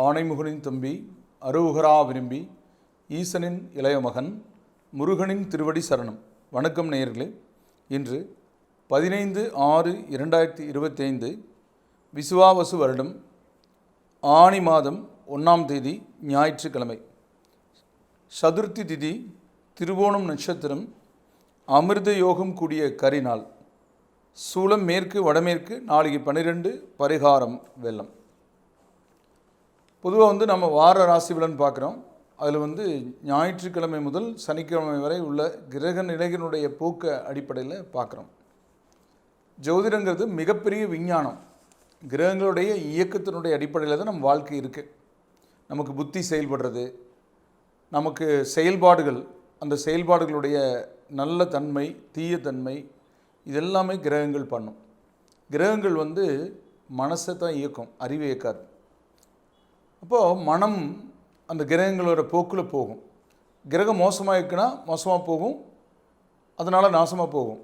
ஆனைமுகனின் தம்பி அரோகரா விரும்பி ஈசனின் இளைய மகன் முருகனின் திருவடி சரணம். வணக்கம் நேயர்களே. இன்று 15/6/2025 விசுவாவசு வருடம் ஆனி மாதம் 1ஆம் தேதி ஞாயிற்றுக்கிழமை. சதுர்த்தி திதி, திருவோணம் நட்சத்திரம், அமிர்த யோகம் கூடிய கரிநாள். சூலம் மேற்கு வடமேற்கு, நாளிகை 12, பரிகாரம் வெள்ளம். பொதுவாக நம்ம வார ராசி பலன் பார்க்குறோம். அதில் ஞாயிற்றுக்கிழமை முதல் சனிக்கிழமை வரை உள்ள கிரக நிலைகளுடைய போக்க அடிப்படையில் பார்க்குறோம். ஜோதிடங்கிறது மிகப்பெரிய விஞ்ஞானம். கிரகங்களுடைய இயக்கத்தினுடைய அடிப்படையில் தான் நம்ம வாழ்க்கை இருக்குது. நமக்கு புத்தி செயல்படுறது, நமக்கு செயல்பாடுகள், அந்த செயல்பாடுகளுடைய நல்ல தன்மை, தீய தன்மை, இதெல்லாமே கிரகங்கள் பண்ணும். கிரகங்கள் மனசை தான் இயக்கும், அறிவை இயக்காது. அப்போது மனம் அந்த கிரகங்களோட போக்கில் போகும். கிரகம் மோசமாக இருக்குன்னா மோசமாக போகும், அதனால் நாசமாக போகும்.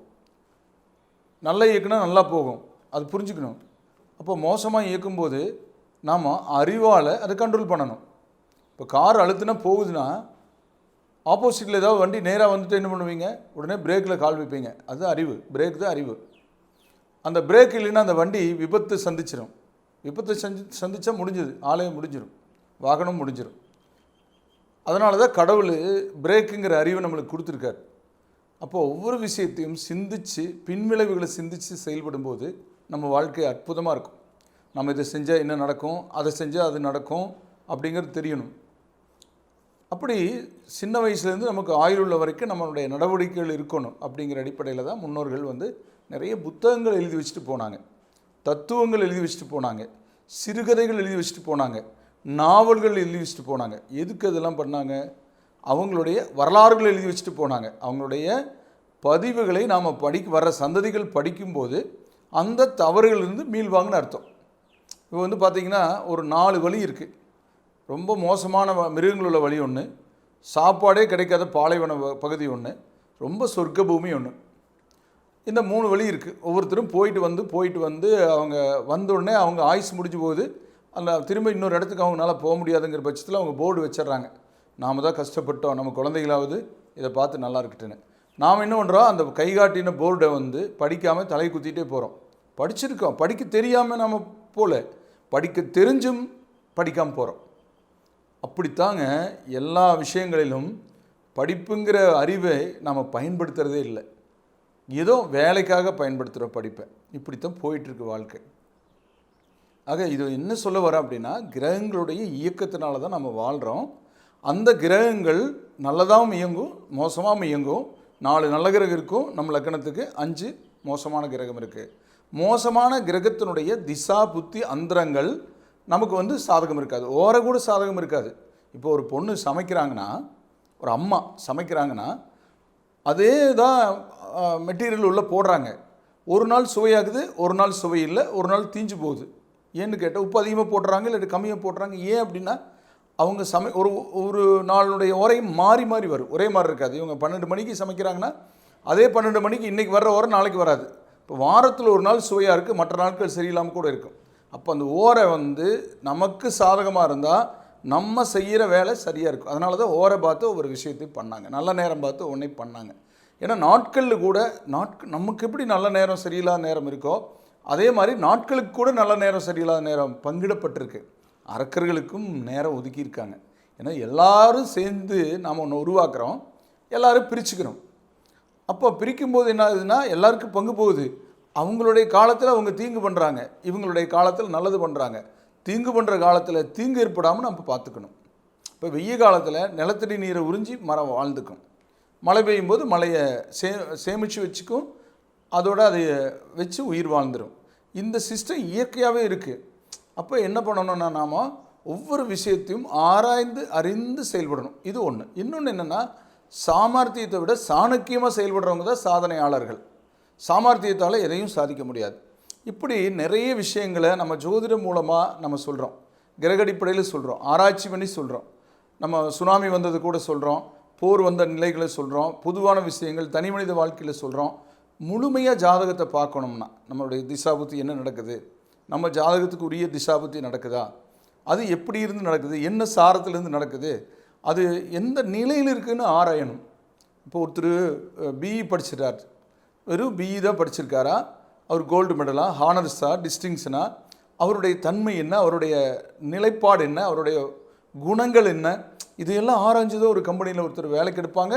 நல்லா இயக்குனா நல்லா போகும், அது புரிஞ்சுக்கணும். அப்போ மோசமாக இயக்கும்போது நாம் அறிவால் அதை கண்ட்ரோல் பண்ணணும். இப்போ கார் அழுத்துனா போகுதுன்னா ஆப்போசிட்டில் ஏதாவது வண்டி நேராக என்ன பண்ணுவீங்க? உடனே பிரேக்கில் கால் வைப்பீங்க. அது அறிவு, பிரேக் தான் அறிவு. அந்த பிரேக் இல்லைன்னா அந்த வண்டி விபத்து சந்திச்சிடும். விபத்தை சந்தித்தா முடிஞ்சது, ஆலயம் முடிஞ்சிடும், வாகனம் முடிஞ்சிடும். அதனால தான் கடவுள் பிரேக்குங்கிற அறிவை நம்மளுக்கு கொடுத்துருக்காரு. அப்போது ஒவ்வொரு விஷயத்தையும் சிந்தித்து, பின்விளைவுகளை சிந்தித்து செயல்படும்போது நம்ம வாழ்க்கை அற்புதமாக இருக்கும். நம்ம இதை செஞ்சால் என்ன நடக்கும், அதை செஞ்சால் அது நடக்கும் அப்படிங்கிறது தெரியணும். அப்படி சின்ன வயசுலேருந்து நமக்கு ஆயுள் உள்ள வரைக்கும் நம்மளுடைய நடவடிக்கைகள் இருக்கணும். அப்படிங்கிற அடிப்படையில் தான் முன்னோர்கள் நிறைய புத்தகங்கள் எழுதி வச்சுட்டு போனாங்க, தத்துவங்கள் எழுதி வச்சுட்டு போனாங்க, சிறுகதைகள் எழுதி வச்சுட்டு போனாங்க, நாவல்கள் எழுதி வச்சுட்டு போனாங்க. எதுக்கு அதெல்லாம் பண்ணாங்க? அவங்களுடைய வரலாறுகள் எழுதி வச்சுட்டு போனாங்க. அவங்களுடைய பதிவுகளை நாம் வர்ற சந்ததிகள் படிக்கும்போது அந்த தவறுகளிலிருந்து மீள்வாங்கன்னு அர்த்தம். இப்போ பார்த்திங்கன்னா ஒரு 4 வழி இருக்குது. ரொம்ப மோசமான மிருகங்களுள்ள வழி ஒன்று, சாப்பாடே கிடைக்காத பாலைவன பகுதி ஒன்று, ரொம்ப சொர்க்க பூமி ஒன்று. இந்த 3 வழி இருக்குது. ஒவ்வொருத்தரும் போயிட்டு வந்து அவங்க வந்தோடனே அவங்க ஆயுசு முடிஞ்சு போகுது. அந்த திரும்ப இன்னொரு இடத்துக்கு அவங்களால போக முடியாதுங்கிற பட்சத்தில் அவங்க போர்டு வச்சிட்றாங்க. நாம் தான் கஷ்டப்பட்டோம், நம்ம குழந்தைகளாவது இதை பார்த்து நல்லா இருக்கட்டுன்னு. நாம் என்ன பண்ணுறோம்? அந்த கைகாட்டின போர்டை படிக்காமல் தலை குத்திட்டே போகிறோம். படிச்சிருக்கோம், படிக்க தெரியாமல் நம்ம போல, படிக்க தெரிஞ்சும் படிக்காமல் போகிறோம். அப்படித்தாங்க எல்லா விஷயங்களிலும் படிப்புங்கிற அறிவை நாம் பயன்படுத்துகிறதே இல்லை. ஏதோ வேலைக்காக பயன்படுத்துகிற படிப்பை. இப்படித்தான் போயிட்டுருக்கு வாழ்க்கை. ஆக இது என்ன சொல்ல வரோம் அப்படின்னா, கிரகங்களுடைய இயக்கத்தினால தான் நம்ம வாழ்கிறோம். அந்த கிரகங்கள் நல்லதாகவும் இயங்கும், மோசமாகவும் இயங்கும். 4 நல்ல கிரகம் இருக்கும் நம்ம லக்கணத்துக்கு, 5 மோசமான கிரகம் இருக்குது. மோசமான கிரகத்தினுடைய திசா புத்தி அந்தரங்கள் நமக்கு சாதகம் இருக்காது, ஓர கூட சாதகம் இருக்காது. இப்போ ஒரு பொண்ணு சமைக்கிறாங்கன்னா, ஒரு அம்மா சமைக்கிறாங்கன்னா, அதே தான் மெட்டீரியல் உள்ளே போடுறாங்க. ஒரு நாள் சுவையாகுது, ஒரு நாள் சுவை இல்லை, ஒரு நாள் தீஞ்சு போகுது. ஏன்னு கேட்டால் உப்பு அதிகமாக போடுறாங்க, இல்லை கம்மியாக போடுறாங்க. ஏன் அப்படின்னா அவங்க ஒரு நாளுடைய உரையும் மாறி மாறி வரும், ஒரே மாதிரி இருக்காது. இவங்க 12 மணிக்கு சமைக்கிறாங்கன்னா அதே 12 மணிக்கு இன்றைக்கி வர்ற ஓரை நாளைக்கு வராது. இப்போ வாரத்தில் ஒரு நாள் சுவையாக இருக்குது, மற்ற நாட்கள் சரியில்லாமல் கூட இருக்கும். அப்போ அந்த ஓரை நமக்கு சாதகமாக இருந்தால் நம்ம செய்கிற வேலை சரியாக இருக்கும். அதனால தான் ஓரை பார்த்து ஒவ்வொரு விஷயத்தையும் பண்ணாங்க, நல்ல நேரம் பார்த்து ஒன்றை பண்ணாங்க. ஏன்னா நாட்களில் கூட நமக்கு எப்படி நல்ல நேரம் சரியில்லாத நேரம் இருக்கோ, அதே மாதிரி நாட்களுக்கு கூட நல்ல நேரம் சரியில்லாத நேரம் பங்கிடப்பட்டிருக்கு. அரக்கர்களுக்கும் நேரம் ஒதுக்கியிருக்காங்க. ஏன்னா எல்லாரும் சேர்ந்து நாம் ஒன்று உருவாக்குறோம், எல்லோரும் பிரிச்சுக்கிறோம். அப்போ பிரிக்கும்போது என்ன ஆகுதுன்னா எல்லாருக்கும் பங்கு போகுது. அவங்களுடைய காலத்தில் அவங்க தீங்கு பண்ணுறாங்க, இவங்களுடைய காலத்தில் நல்லது பண்ணுறாங்க. தீங்கு பண்ணுற காலத்தில் தீங்கு ஏற்படாமல் நம்ம பார்த்துக்கணும். இப்போ வெய்ய காலத்தில் நிலத்தடி நீரை உறிஞ்சி மரம் வாழ்ந்துக்கும், மழை பெய்யும் போது மழையை சேமித்து வச்சுக்கும், அதோடு அதை வச்சு உயிர் வாழ்ந்துடும். இந்த சிஸ்டம் இயற்கையாகவே இருக்குது. அப்போ என்ன பண்ணணும்னா நாம் ஒவ்வொரு விஷயத்தையும் ஆராய்ந்து அறிந்து செயல்படணும். இது ஒன்று. இன்னொன்று என்னென்னா, சாமர்த்தியத்தை விட சாணக்கியமாக செயல்படுறவங்க தான் சாதனையாளர்கள். சாமர்த்தியத்தால் எதையும் சாதிக்க முடியாது. இப்படி நிறைய விஷயங்களை நம்ம ஜோதிடம் மூலமாக நம்ம சொல்கிறோம், கிரக அடிப்படையில் சொல்கிறோம், ஆராய்ச்சி பண்ணி சொல்கிறோம். நம்ம சுனாமி வந்தது கூட சொல்கிறோம், போர் வந்த நிலைகளை சொல்கிறோம், பொதுவான விஷயங்கள் தனி மனித வாழ்க்கையில் சொல்கிறோம். முழுமையாக ஜாதகத்தை பார்க்கணும்னா நம்மளுடைய திசாபுத்தி என்ன நடக்குது, நம்ம ஜாதகத்துக்கு உரிய திசாபுத்தி நடக்குதா, அது எப்படி இருந்து நடக்குது, என்ன சாரத்திலேருந்து நடக்குது, அது எந்த நிலையில் இருக்குதுன்னு ஆராயணும். இப்போ ஒருத்தர் பிஇ படிச்சிட்டார், வெறும் பிஇ தான் படிச்சிருக்காரா, அவர் கோல்டு மெடலா, ஹானர்ஸா, டிஸ்டிங்ஷனா, அவருடைய தன்மை என்ன, அவருடைய நிலைப்பாடு என்ன, அவருடைய குணங்கள் என்ன, இதையெல்லாம் ஆராய்ஞ்சதோ ஒரு கம்பெனியில் ஒருத்தர் வேலைக்கு எடுப்பாங்க.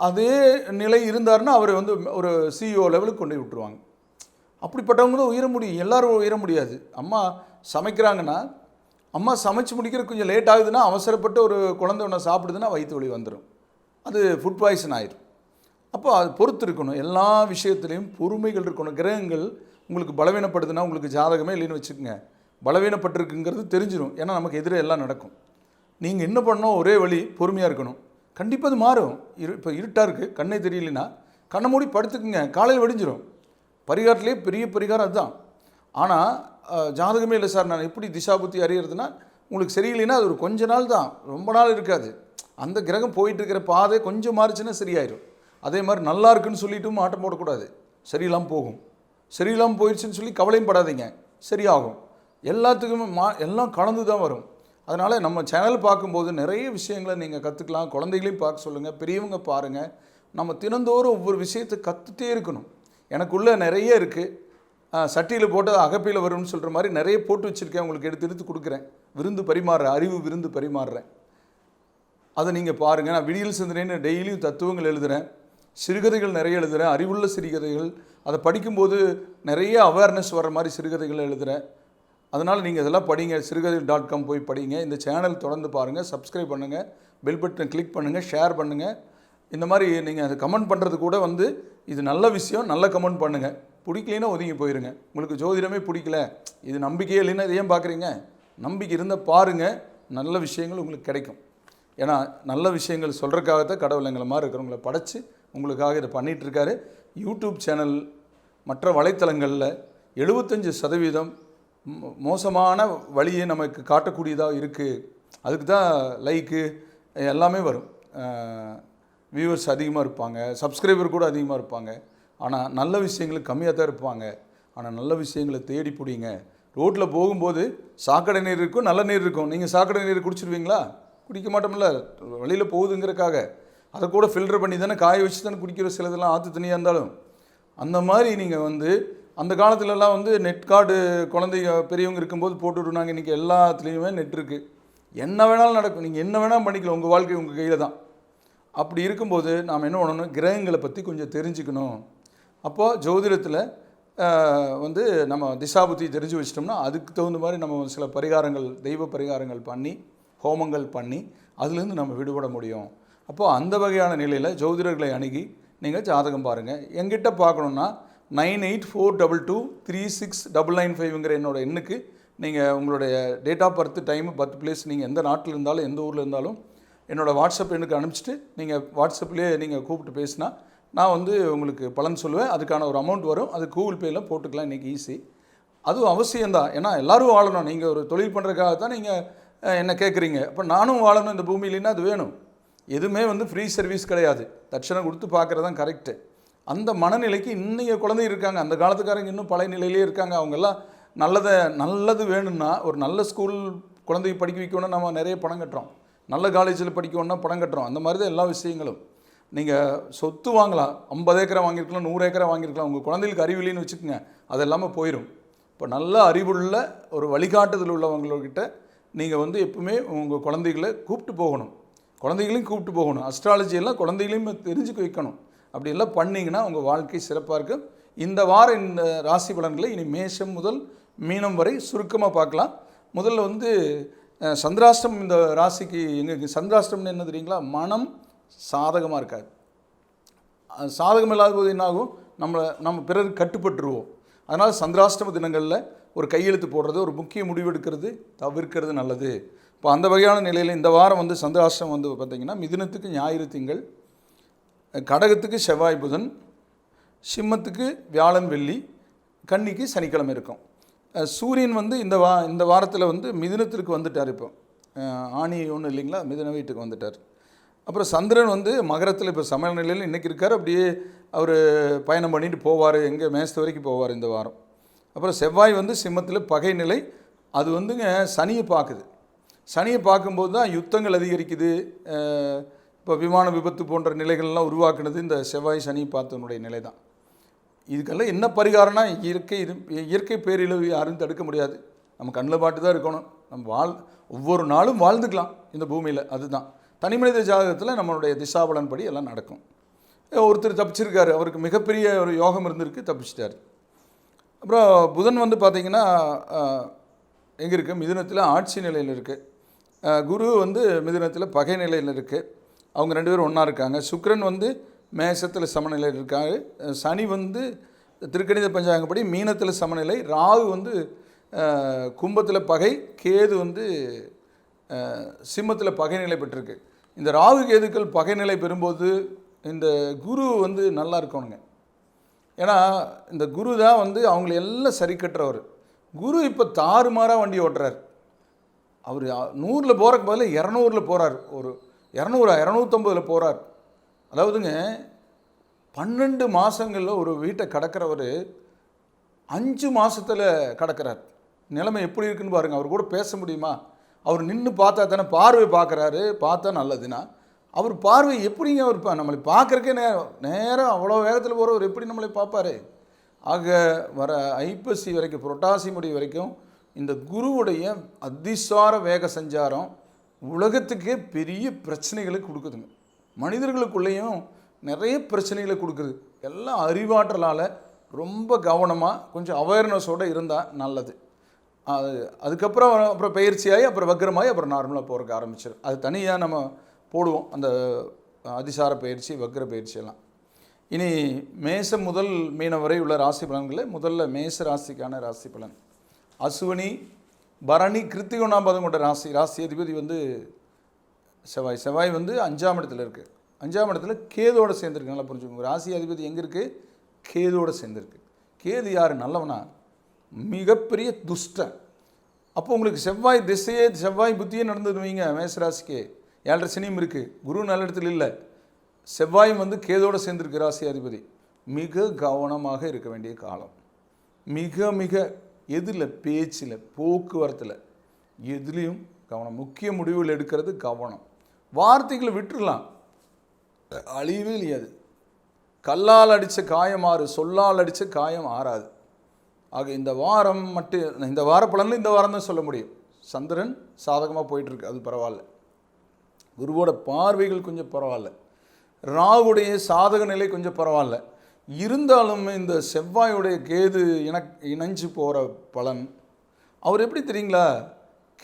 அதே நிலை இருந்தார்னா அவர் வந்து ஒரு சிஇஓ லெவலுக்கு கொண்டு போய் விட்டுருவாங்க. அப்படிப்பட்டவங்க தான் உயர முடியும், எல்லோரும் உயர முடியாது. அம்மா சமைக்கிறாங்கன்னா, அம்மா சமைச்சு முடிக்கிற கொஞ்சம் லேட் ஆகுதுன்னா, அவசரப்பட்டு ஒரு குழந்தை ஒன்று சாப்பிடுதுன்னா வயிற்று வலி வந்துடும், அது ஃபுட் பாய்சன் ஆயிடும். அப்போ அது பொறுத்து இருக்கணும், எல்லா விஷயத்துலேயும் பொறுமைகள் இருக்கணும். கிரகங்கள் உங்களுக்கு பலவீனப்படுதுன்னா உங்களுக்கு ஜாதகமே இல்லைன்னு வச்சுக்கோங்க, பலவீனப்பட்டிருக்குங்கிறது தெரிஞ்சிடும். ஏன்னா நமக்கு எதிரே எல்லாம் நடக்கும். நீங்கள் என்ன பண்ணணும், ஒரே வழி பொறுமையாக இருக்கணும். கண்டிப்பாக அது மாறும். இப்போ இருட்டாக இருக்குது, கண்ணே தெரியலனா கண்ணை மூடி படுத்துக்குங்க, காலையில் வெடிஞ்சிடும். பரிகாரத்திலே பெரிய பரிகாரம் அதுதான். ஆனால் ஜாதகமே இல்லை சார், நான் எப்படி திசாபுத்தி அறியறதுனா, உங்களுக்கு சரியில்லைன்னா அது ஒரு கொஞ்ச நாள் தான், ரொம்ப நாள் இருக்காது. அந்த கிரகம் போயிட்டு இருக்கிற பாதை கொஞ்சம் மாறிச்சுன்னா சரியாயிடும். அதே மாதிரி நல்லா இருக்குன்னு சொல்லிட்டும் ஆட்டம் போடக்கூடாது, சரியில்லாமல் போகும். சரியில்லாமல் போயிடுச்சுன்னு சொல்லி கவலையும் படாதீங்க, சரியாகும். எல்லாத்துக்குமே எல்லாம் கலந்து தான் வரும். அதனால் நம்ம சேனல் பார்க்கும்போது நிறைய விஷயங்களை நீங்கள் கற்றுக்கலாம். குழந்தைகளையும் பார்க்க சொல்லுங்கள், பெரியவங்க பாருங்கள். நம்ம தினந்தோறும் ஒவ்வொரு விஷயத்தை கற்றுட்டே இருக்கணும். எனக்குள்ளே நிறைய இருக்குது, சட்டியில் போட்டு அகப்பையில் வரும்னு சொல்கிற மாதிரி நிறைய போட்டு வச்சுருக்கேன், உங்களுக்கு எடுத்து எடுத்து கொடுக்குறேன், விருந்து பரிமாறுறேன், அறிவு விருந்து பரிமாறுறேன். அதை நீங்கள் பாருங்கள். நான் விடியல் சிந்தனைன்னு டெய்லியும் தத்துவங்கள் எழுதுகிறேன், சிறுகதைகள் நிறைய எழுதுகிறேன், அறிவுள்ள சிறுகதைகள். அதை படிக்கும்போது நிறைய அவேர்னஸ் வர்ற மாதிரி சிறுகதைகள் எழுதுகிறேன். அதனால் நீங்கள் இதெல்லாம் படிங்க, சிறுகதை.com போய் படிங்க. இந்த சேனல் தொடர்ந்து பாருங்கள், சப்ஸ்கிரைப் பண்ணுங்கள், பெல் பட்டன் கிளிக் பண்ணுங்கள், ஷேர் பண்ணுங்கள். இந்த மாதிரி நீங்கள் அதை கமெண்ட் பண்ணுறது கூட வந்து இது நல்ல விஷயம், நல்ல கமெண்ட் பண்ணுங்கள். பிடிக்கலைன்னா ஒதுங்கி போயிருங்க. உங்களுக்கு ஜோதிடமே பிடிக்கல, இது நம்பிக்கையே இல்லைன்னா இதை ஏன் பார்க்குறீங்க? நம்பிக்கை இருந்தால் பாருங்கள், நல்ல விஷயங்கள் உங்களுக்கு கிடைக்கும். ஏன்னா நல்ல விஷயங்கள் சொல்கிறதுக்காகத்தான் கடவுள் எங்களை மாதிரி இருக்கிறவங்களை படைச்சி உங்களுக்காக இதை பண்ணிகிட்ருக்காரு. யூடியூப் சேனல் மற்ற வலைத்தளங்களில் 75% மோசமான வழியை நமக்கு காட்டக்கூடியதாக இருக்குது. அதுக்கு தான் லைக்கு எல்லாமே வரும், வியூவர்ஸ் அதிகமாக இருப்பாங்க, சப்ஸ்கிரைபர் கூட அதிகமாக இருப்பாங்க. ஆனால் நல்ல விஷயங்களுக்கு கம்மியாக தான் இருப்பாங்க. ஆனால் நல்ல விஷயங்களை தேடி பிடிங்க. ரோட்டில் போகும்போது சாக்கடை நீர் இருக்கும், நல்ல நீர் இருக்கும். நீங்கள் சாக்கடை நீர் குடிச்சிருவீங்களா? குடிக்க மாட்டோம்ல, வழியில் போகுதுங்கிறக்காக அதை கூட ஃபில்டர் பண்ணி தானே, காய வச்சு தானே குடிக்கிற சிலதெல்லாம், ஆற்று தண்ணியாக இருந்தாலும். அந்த மாதிரி நீங்கள் வந்து அந்த காலத்துலலாம் வந்து நெட் கார்டு குழந்தைங்க பெரியவங்க இருக்கும்போது போட்டு விடுனாங்க. இன்றைக்கி எல்லாத்துலேயுமே நெட் இருக்குது, என்ன வேணாலும் நடக்கும், நீங்கள் என்ன வேணாலும் பண்ணிக்கலாம், உங்கள் வாழ்க்கை உங்கள் கையில் தான். அப்படி இருக்கும்போது நாம் என்ன பண்ணணும், கிரகங்களை பற்றி கொஞ்சம் தெரிஞ்சுக்கணும். அப்போது ஜோதிடத்தில் வந்து நம்ம திசாபுத்தி தெரிஞ்சு வச்சிட்டோம்னா அதுக்கு தகுந்த மாதிரி நம்ம சில பரிகாரங்கள், தெய்வ பரிகாரங்கள் பண்ணி, ஹோமங்கள் பண்ணி அதுலேருந்து நம்ம விடுபட முடியும். அப்போது அந்த வகையான நிலையில் ஜோதிடர்களை அணுகி நீங்கள் ஜாதகம் பாருங்கள். எங்கிட்ட பார்க்கணுன்னா 9842236995ங்கிற என்னோடய எண்ணுக்கு நீங்கள் உங்களுடைய date of birth, time, birth place, நீங்கள் எந்த நாட்டில் இருந்தாலும் எந்த ஊரில் இருந்தாலும் என்னோடய வாட்ஸ்அப் எண்ணுக்கு அனுப்பிச்சிட்டு நீங்கள் வாட்ஸ்அப்லேயே நீங்கள் கூப்பிட்டு பேசினா நான் வந்து உங்களுக்கு பலன் சொல்லுவேன். அதுக்கான ஒரு அமௌண்ட் வரும், அது கூகுள் பேயில் போட்டுக்கலாம். இன்றைக்கி ஈஸி, அதுவும் அவசியம்தான். ஏன்னா எல்லோரும் வாழணும். நீங்கள் ஒரு தொழில் பண்ணுறதுக்காக தான் நீங்கள் என்ன கேட்குறீங்க. அப்போ நானும் வாழணும் இந்த பூமியிலன்னா அது வேணும். எதுவுமே வந்து ஃப்ரீ சர்வீஸ் கிடையாது, தட்சணை கொடுத்து பார்க்குறது தான் கரெக்டு. அந்த மனநிலைக்கு இன்றைய குழந்தைங்க இருக்காங்க. அந்த காலத்துக்காரங்க இன்னும் பழைய நிலையிலே இருக்காங்க. அவங்கெல்லாம் நல்லது வேணும்னா ஒரு நல்ல ஸ்கூல் குழந்தைய படிக்க வைக்கணும்னா நம்ம நிறைய பணம் கட்டுறோம், நல்ல காலேஜில் படிக்கணும்னா பணம் கட்டுறோம். அந்த மாதிரி தான் எல்லா விஷயங்களும். நீங்கள் சொத்து வாங்கலாம், 50 ஏக்கரை வாங்கியிருக்கலாம், 100 ஏக்கரை வாங்கியிருக்கலாம். உங்கள் குழந்தைகளுக்கு அறிவில்லைன்னு வச்சுக்கோங்க, அது எல்லாமே போயிடும். இப்போ நல்ல அறிவுள்ள ஒரு வழிகாட்டுதல் உள்ளவங்கக்கிட்ட நீங்கள் வந்து எப்பவுமே உங்கள் குழந்தைகளை கூப்பிட்டு போகணும், குழந்தைகளையும் கூப்பிட்டு போகணும். அஸ்ட்ராலஜியெல்லாம் குழந்தைகளையும் தெரிஞ்சுக்க வைக்கணும். அப்படி எல்லாம் பண்ணிங்கன்னா உங்கள் வாழ்க்கை சிறப்பாக இருக்கும். இந்த வாரம் இந்த ராசி பலன்களை இனி மேஷம் முதல் மீனம் வரை சுருக்கமாக பார்க்கலாம். முதல்ல வந்து சந்திராஷ்டம். இந்த ராசிக்கு எங்களுக்கு சந்திராஷ்டம்னு என்ன தெரியுங்களா? மனம் சாதகமாக இருக்காது. சாதகம் இல்லாத போது என்னாகும், நம்ம பிறருக்கு கட்டுப்பட்டுருவோம். அதனால் சந்திராஷ்டம தினங்களில் ஒரு கையெழுத்து போடுறது, ஒரு முக்கிய முடிவெடுக்கிறது தவிர்க்கிறது நல்லது. இப்போ அந்த வகையான நிலையில் இந்த வாரம் வந்து சந்திராஷ்டம் வந்து பார்த்திங்கன்னா மிதுனத்துக்கு ஞாயிறு திங்கள், கடகத்துக்கு செவ்வாய் புதன், சிம்மத்துக்கு வியாழன் வெள்ளி, கன்னிக்கு சனிக்கிழமை இருக்கும். சூரியன் வந்து இந்த வாரத்தில் வந்து மிதுனத்திற்கு வந்துட்டார். இப்போ ஆணி ஒன்றும் இல்லைங்களா, மிதுன வீட்டுக்கு வந்துட்டார். அப்புறம் சந்திரன் வந்து மகரத்தில் இப்போ சமய நிலையில் இன்றைக்கி இருக்கார். அப்படியே அவர் பயணம் பண்ணிட்டு போவார், எங்கே மேசத்து வரைக்கும் போவார் இந்த வாரம். அப்புறம் செவ்வாய் வந்து சிம்மத்தில் பகை நிலை, அது வந்துங்க சனியை பார்க்குது. சனியை பார்க்கும்போது தான் யுத்தங்கள் அதிகரிக்குது. இப்போ விமான விபத்து போன்ற நிலைகள்லாம் உருவாக்குனது இந்த செவ்வாய் சனி பார்த்தனுடைய நிலை தான். இதுக்கெல்லாம் என்ன பரிகாரம்னா, இயற்கை பேரிழவு யாரும் தடுக்க முடியாது. நம்ம கண்ணில் பாட்டு தான் இருக்கணும். நம்ம ஒவ்வொரு நாளும் வாழ்ந்துக்கலாம் இந்த பூமியில். அதுதான் தனி மனித ஜாதகத்தில் நம்மளுடைய திசாபலன் படி எல்லாம் நடக்கும். ஒருத்தர் தப்பிச்சிருக்காரு, அவருக்கு மிகப்பெரிய ஒரு யோகம் இருந்திருக்கு, தப்பிச்சிட்டார். அப்புறம் புதன் வந்து பார்த்திங்கன்னா எங்கே இருக்குது? மிதுனத்தில் ஆட்சி நிலையில் இருக்குது. குரு வந்து மிதுனத்தில் பகை நிலையில் இருக்குது. அவங்க 2 பேரும் ஒன்றா இருக்காங்க. சுக்கிரன் வந்து மேசத்தில் சமநிலையில் இருக்காங்க. சனி வந்து திருக்கணித பஞ்சாங்கப்படி மீனத்தில் சமநிலை. ராகு வந்து கும்பத்தில் பகை. கேது வந்து சிம்மத்தில் பகைநிலை பெற்றிருக்கு. இந்த ராகு கேதுக்கள் பகைநிலை பெறும்போது இந்த குரு வந்து நல்லா இருக்கணுங்க. ஏன்னா இந்த குரு தான் வந்து அவங்கள எல்லாம் சரி கட்டுறவர். குரு இப்போ தாறுமாறாக வண்டி ஓட்டுறார். அவர் 100ல் போகிறக்கு பதில் 200ல் போகிறார். ஒரு 250ல் போகிறார். அதாவதுங்க 12 மாதங்களில் ஒரு வீட்டை கடக்கிறவர் 5 மாதத்தில் கடக்கிறார். நிலைமை எப்படி இருக்குன்னு பாருங்கள். அவர் கூட பேச முடியுமா? அவர் நின்று பார்த்தா தானே, பார்வை பார்க்குறாரு, பார்த்தா நல்லதுன்னா அவர் பார்வை எப்படிங்க? அவர் நம்மளை பார்க்குறக்கே நேரம் அவ்வளோ வேகத்தில் போகிறவர் எப்படி நம்மளை பார்ப்பார்? ஆக வர ஐப்பசி வரைக்கும், புரட்டாசி முடி வரைக்கும் இந்த குருவுடைய அதிசார வேக சஞ்சாரம் உலகத்துக்கே பெரிய பிரச்சனைகளை கொடுக்குதுங்க. மனிதர்களுக்குள்ளேயும் நிறைய பிரச்சனைகளை கொடுக்குது. எல்லாம் அறிவாற்றலால் ரொம்ப கவனமாக கொஞ்சம் அவேர்னஸோடு இருந்தால் நல்லது. அதுக்கப்புறம் பயிற்சியாகி அப்புறம் வக்ரமாகி அப்புறம் நார்மலாக போகிறக்கு ஆரம்பிச்சிடும். அது தனியாக நம்ம போடுவோம், அந்த அதிசார பயிற்சி, வக்ர பயிற்சியெல்லாம். இனி மேசம் முதல் மீனம் வரை உள்ள ராசி பலன்களில் முதல்ல மேச ராசிக்கான ராசி பலன். அசுவனி, பரணி, கிருத்திகை 1ஆம் பாதம் கொண்ட ராசி அதிபதி வந்து செவ்வாய். செவ்வாய் வந்து 5ஆம் இடத்துல இருக்குது. 5ஆம் இடத்துல கேதோடு சேர்ந்துருக்கு. நல்லா புரிஞ்சுக்கோங்க. ராசி அதிபதி எங்கே இருக்குது? கேதோடு சேர்ந்துருக்கு. கேது யார்? நல்லவனா? மிகப்பெரிய துஷ்டன். அப்போ உங்களுக்கு செவ்வாய் திசையே, செவ்வாய் புத்தியே நடந்துடுவீங்க. மேசராசிக்கு 7.5 சனியும் இருக்குது. குரு நல்ல இடத்துல இல்லை. செவ்வாயும் வந்து கேதோடு சேர்ந்துருக்கு ராசி அதிபதி. மிக கவனமாக இருக்க வேண்டிய காலம். மிக மிக எதில்? பேச்சில், போக்குவரத்தில், எதுலேயும் கவனம். முக்கிய முடிவுகள் எடுக்கிறது கவனம். வார்த்தைகளை விட்டுடலாம், அழிவே இல்லையாது. கல்லால் அடித்த காயம் ஆறு, சொல்லால் அடித்த காயம் ஆறாது. ஆக இந்த வாரம் மட்டும், இந்த வார பலனில் இந்த வாரம் தான் சொல்ல முடியும். சந்திரன் சாதகமாக போயிட்டுருக்கு, அது பரவாயில்ல. குருவோட பார்வைகள் கொஞ்சம் பரவாயில்ல. ராகுடைய சாதக நிலை கொஞ்சம் பரவாயில்ல. இருந்தாலும் இந்த செவ்வாயுடைய கேது இணைஞ்சு போகிற பலன் அவர் எப்படி தெரியுங்களா?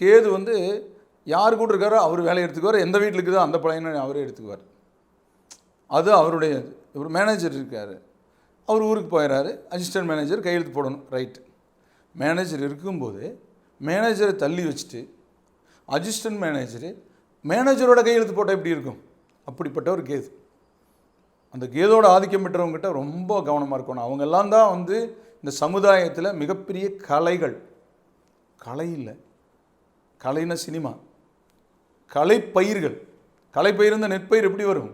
கேது வந்து யார் கூட இருக்காரோ அவர் வேலையை எடுத்துக்குவார். எந்த வீட்டில் இருக்குதோ அந்த பழையனை அவரே எடுத்துக்குவார். அது அவருடைய. ஒரு மேனேஜர் இருக்கார், அவர் ஊருக்கு போயிடறாரு. அசிஸ்டன்ட் மேனேஜர் கையெழுத்து போடணும், ரைட்டு. மேனேஜர் இருக்கும்போது மேனேஜரை தள்ளி வச்சுட்டு அசிஸ்டன்ட் மேனேஜரோட கையெழுத்து போட்டால் எப்படி இருக்கும்? அப்படிப்பட்ட ஒரு கேது. அந்த கேதோட ஆதிக்கம் பெற்றவங்ககிட்ட ரொம்ப கவனமாக இருக்கணும். அவங்கெல்லாம் தான் வந்து இந்த சமுதாயத்தில் மிகப்பெரிய கலைகள். கலை இல்லை, கலைன சினிமா, கலைப்பயிர்கள். கலைப்பயிர் இந்த நெற்பயிர் எப்படி வரும்?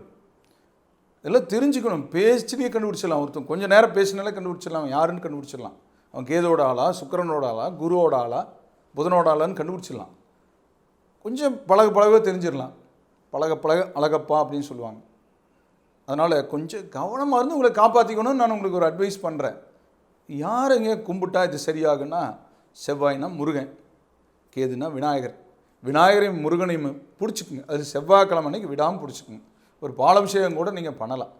இதெல்லாம் தெரிஞ்சுக்கணும். பேச்சுலேயே கண்டுபிடிச்சிடலாம். ஒருத்தன் கொஞ்சம் நேரம் பேசினாலே கண்டுபிடிச்சிடலாம் யாருன்னு கண்டுபிடிச்சிடலாம். அவன் கேதோட ஆளா, சுக்கிரனோட ஆளா, குருவோட ஆளா, புதனோட ஆளான்னு கண்டுபிடிச்சிடலாம். கொஞ்சம் பழக தெரிஞ்சிடலாம். பழக அழகப்பா அப்படின்னு சொல்லுவாங்க. அதனால் கொஞ்சம் கவனமாக இருந்து உங்களை காப்பாற்றிக்கணும்னு நான் உங்களுக்கு ஒரு அட்வைஸ் பண்ணுறேன். யார் எங்கே கும்பிட்டா இது சரியாகுன்னா, செவ்வாய்னா முருகன், கேதுனா விநாயகர். விநாயகரையும் முருகனையும் பிடிச்சிக்குங்க. அது செவ்வாய்க்கிழமை அன்னைக்கு விடாமல் பிடிச்சிக்குங்க. ஒரு பாலாபிஷேகம் கூட நீங்கள் பண்ணலாம்.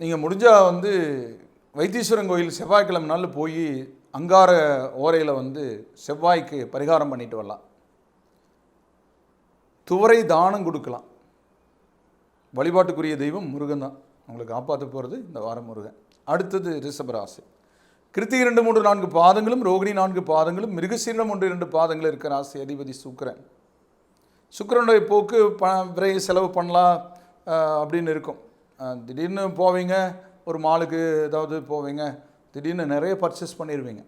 நீங்கள் முடிஞ்சால் வந்து வைத்தீஸ்வரன் கோயில் செவ்வாய்க்கிழமை நாள் போய் அங்கார ஓரையில் வந்து செவ்வாய்க்கு பரிகாரம் பண்ணிட்டு வரலாம். துவரை தானம் கொடுக்கலாம். வழிபாட்டுக்குரிய தெய்வம் முருகன் தான். உங்களுக்கு காப்பாற்ற போகிறது இந்த வாரம் முருகன். அடுத்தது ரிஷபராசி. கிருத்திகை 2, 3, 4 பாதங்களும், ரோகிணி 4 பாதங்களும், மிருகசீரிடம் 1, 2 பாதங்களும் இருக்கிற ராசி அதிபதி சுக்கிரன். சுக்கிரனுடைய போக்கு விரை செலவு பண்ணலாம் அப்படின்னு இருக்கும். திடீர்னு போவீங்க, ஒரு மாலுக்கு ஏதாவது போவீங்க, திடீர்னு நிறைய பர்ச்சேஸ் பண்ணிடுவீங்க.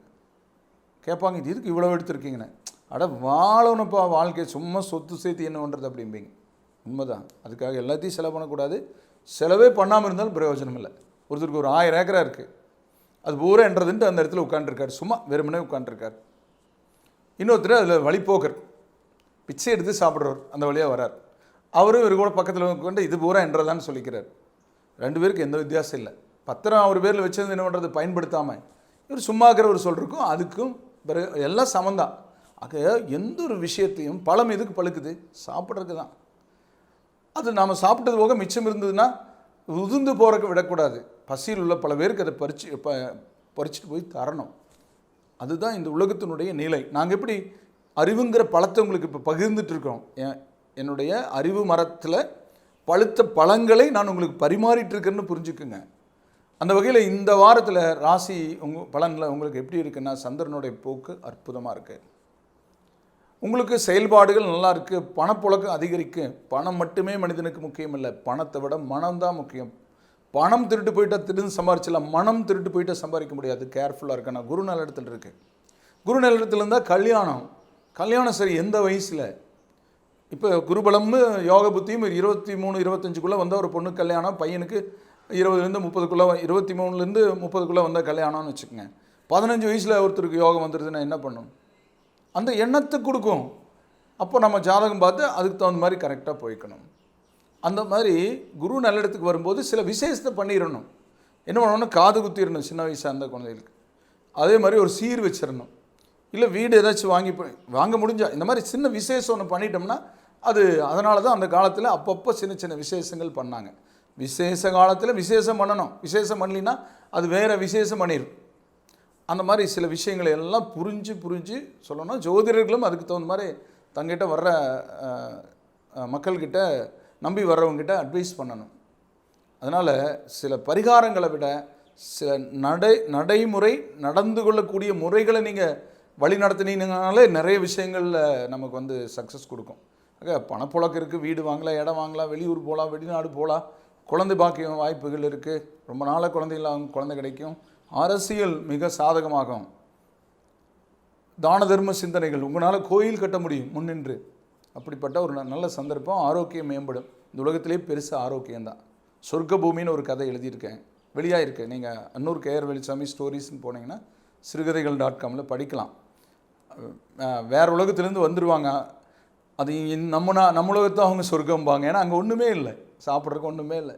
கேட்பாங்க, இது எதுக்கு இவ்வளோ எடுத்துருக்கீங்கன்னு. அட வாழணும்ப்பா, வாழ்க்கை சும்மா சொத்து சேர்த்து என்ன பண்ணுறது அப்படிம்பீங்க. உண்மைதான். அதுக்காக எல்லாத்தையும் செலவு பண்ணக்கூடாது. செலவே பண்ணாமல் இருந்தாலும் பிரயோஜனம் இல்லை. ஒருத்தருக்கு ஒரு 1000 ஏக்கரா இருக்குது, அது பூரா என்றதுன்ட்டு அந்த இடத்துல உட்காந்துருக்கார், சும்மா வெறுமனே உட்காந்துருக்கார். இன்னொருத்தர் அதில் வழிபோக்கர், பிச்சை எடுத்து சாப்பிட்றவர், அந்த வழியாக வரார். அவரும் இவர் கூட பக்கத்தில் உட்காந்து இது பூரா என்றதான்னு சொல்லிக்கிறார். 2 பேருக்கு எந்த வித்தியாசம் இல்லை. பத்திரம் அவர் பேரில் வச்சது என்ன பண்ணுறது, பயன்படுத்தாமல் இவர் சும்மா இருக்கிறவர் சொல்கிறக்கும் அதுக்கும் பிறகு எல்லாம் சமந்தான். ஆக எந்த ஒரு விஷயத்தையும் பழம் எதுக்கு பழுக்குது, சாப்பிட்றதுக்கு தான். அது நாம் சாப்பிட்டது போக மிச்சம் இருந்ததுன்னா உதிர்ந்து போகிறக்கு விடக்கூடாது. பசியில் உள்ள பல பேருக்கு அதை பறிச்சுட்டு போய் தரணும். அதுதான் இந்த உலகத்தினுடைய நிலை. நாங்கள் எப்படி அறிவுங்கிற பழத்தை உங்களுக்கு இப்போ பகிர்ந்துட்டு இருக்கோம். என்னுடைய அறிவு மரத்தில் பழுத்த பழங்களை நான் உங்களுக்கு பரிமாறிட்டு இருக்கேன்னு புரிஞ்சுக்குங்க. அந்த வகையில் இந்த வாரத்தில் ராசி பலனில் உங்களுக்கு எப்படி இருக்குன்னா, சந்திரனுடைய போக்கு அற்புதமாக இருக்குது. உங்களுக்கு செயல்பாடுகள் நல்லா இருக்குது, பணப்புழக்கம் அதிகரிக்கும். பணம் மட்டுமே மனிதனுக்கு முக்கியம் இல்லை, பணத்தை விட மனம்தான் முக்கியம். பணம் திருட்டு போயிட்டால் திருந்து சம்பாரிச்சிடலாம், மனம் திருட்டு போயிட்டால் சம்பாதிக்க முடியாது. கேர்ஃபுல்லாக இருக்கணும். குரு நல்ல இடத்துல இருக்குது. குரு நல்ல இடத்துல இருந்தால் கல்யாணம் சரி எந்த வயசில். இப்போ குருபலம்னு யோக புத்தியும் 23, 25க்குள்ளே வந்தால் ஒரு பொண்ணு கல்யாணம், பையனுக்கு 20லேருந்து 30க்குள்ளே, 23லேருந்து 30க்குள்ளே வந்தால் கல்யாணம்னு வச்சுக்கோங்க. 15 வயசில் ஒருத்தருக்கு யோகம் வந்துடுதுன்னா என்ன பண்ணும், அந்த எண்ணத்தை கொடுக்கும். அப்போ நம்ம ஜாதகம் பார்த்து அதுக்கு தகுந்த மாதிரி கரெக்டாக போய்க்கணும். அந்த மாதிரி குரு நல்ல இடத்துக்கு வரும்போது சில விசேஷத்தை பண்ணிடணும். என்ன பண்ணணும், காது குத்திடணும் சின்ன வயசாக இருந்த குழந்தைகளுக்கு. அதே மாதிரி ஒரு சீர் வச்சிடணும். இல்லை வீடு ஏதாச்சும் வாங்க முடிஞ்சால் இந்த மாதிரி சின்ன விசேஷம் ஒன்று பண்ணிட்டோம்னா அது அதனால தான் அந்த காலத்தில் அப்பப்போ சின்ன சின்ன விசேஷங்கள் பண்ணாங்க. விசேஷ காலத்தில் விசேஷம் பண்ணணும். விசேஷம் பண்ணலின்னா அது வேறு விசேஷம் பண்ணிடும். அந்த மாதிரி சில விஷயங்களை எல்லாம் புரிஞ்சு சொல்லணும். ஜோதிடர்களும் அதுக்கு தகுந்த மாதிரி தங்கிட்ட வர்ற மக்கள்கிட்ட நம்பி வர்றவங்ககிட்ட அட்வைஸ் பண்ணணும். அதனால் சில பரிகாரங்களை விட சில நடைமுறை நடந்து கொள்ளக்கூடிய முறைகளை நீங்கள் வழி நடத்தினீங்கனாலே நிறைய விஷயங்களில் நமக்கு வந்து சக்ஸஸ் கொடுக்கும். ஆக பணப்புழக்கம் இருக்குது, வீடு வாங்கலாம், இடம் வாங்கலாம், வெளியூர் போகலாம், வெளிநாடு போகலாம், குழந்தை பாக்கியம் வாய்ப்புகள் இருக்குது, ரொம்ப நாளாக குழந்தை கிடைக்கும், அரசியல் மிக சாதகமாகும், தான தர்ம சிந்தனைகள், உங்களால் கோயில் கட்ட முடியும் முன்னின்று. அப்படிப்பட்ட ஒரு நல்ல சந்தர்ப்பம். ஆரோக்கியம் மேம்படும். இந்த உலகத்திலே பெருசு ஆரோக்கியம்தான். சொர்க்க பூமின்னு ஒரு கதை எழுதியிருக்கேன், வெளியாக இருக்குது. நீங்கள் அன்னூர் கேஆர் வெளிச்சாமி ஸ்டோரிஸ்ன்னு போனீங்கன்னா சிறுகதைகள்.comல படிக்கலாம். வேறு உலகத்துலேருந்து வந்துடுவாங்க. அது நம்ம உலகத்தை அவங்க சொர்க்கம்பாங்க. ஏன்னா அங்கே ஒன்றுமே இல்லை, சாப்பிட்றதுக்கு ஒன்றுமே இல்லை,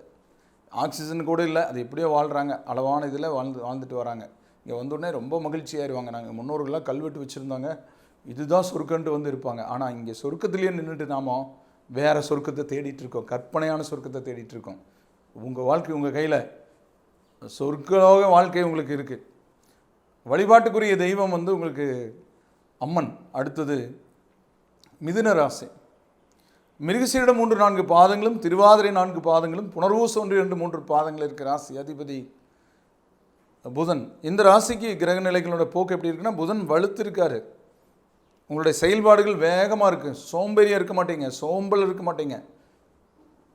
ஆக்சிஜன் கூட இல்லை. அது எப்படியோ வாழ்கிறாங்க, அளவான இதில் வாழ்ந்துட்டு வராங்க. இங்கே வந்தோடனே ரொம்ப மகிழ்ச்சியாயிருவாங்க. நாங்கள் முன்னோர்கள்லாம் கல்வெட்டு வச்சுருந்தாங்க, இதுதான் சொர்க்கன்ட்டு வந்து இருப்பாங்க. ஆனால் இங்கே சொர்க்கத்துலேயே நின்றுட்டு நாம வேறு சொர்க்கத்தை தேடிட்டு இருக்கோம், கற்பனையான சொர்க்கத்தை தேடிட்டு இருக்கோம். உங்கள் வாழ்க்கை உங்கள் கையில், சொர்க்கலோக வாழ்க்கை உங்களுக்கு இருக்குது. வழிபாட்டுக்குரிய தெய்வம் வந்து உங்களுக்கு அம்மன். அடுத்தது மிதுன ராசி. மிருகசீரிடம் 3, 4 பாதங்களும், திருவாதிரை 4 பாதங்களும், புனர்வூசு 1, 2, 3 பாதங்கள் இருக்கிற ராசி. அதிபதி புதன். இந்த ராசிக்கு கிரக நிலைகளோட போக்கு எப்படி இருக்குன்னா, புதன் வலுத்திருக்காரு. உங்களுடைய செயல்பாடுகள் வேகமாக இருக்குது, சோம்பேறியாக இருக்க மாட்டீங்க, சோம்பல் இருக்க மாட்டீங்க.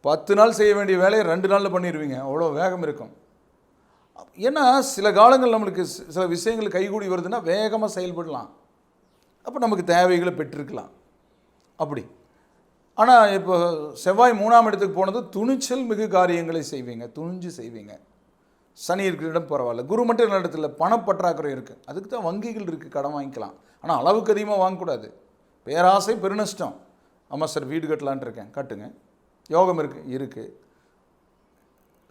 10 நாள் செய்ய வேண்டிய வேலையை 2 நாளில் பண்ணிடுவீங்க, அவ்வளோ வேகம் இருக்கும். ஏன்னா சில காலங்கள் நம்மளுக்கு சில விஷயங்கள் கைகூடி வருதுன்னா வேகமாக செயல்படலாம், அப்போ நமக்கு தேவைகளை பெற்றிருக்கலாம் அப்படி. ஆனால் இப்போ செவ்வாய் 3ஆம் இடத்துக்கு போனது, துணிச்சல் மிகு காரியங்களை செய்வீங்க, துணிஞ்சு செய்வீங்க. சனி இருக்கிற இடம் பரவாயில்ல. குரு மட்டும் இடத்துல பணப்பற்றாக்குறை இருக்குது, அதுக்கு தான் வங்கிகள் இருக்குது, கடன் வாங்கிக்கலாம். ஆனால் அளவுக்கு அதிகமாக வாங்கக்கூடாது. பேராசை பெருநஷ்டம். ஆமாம் சார், வீடு கட்டலான்ட்டு இருக்கேன், கட்டுங்க. யோகம் இருக்குது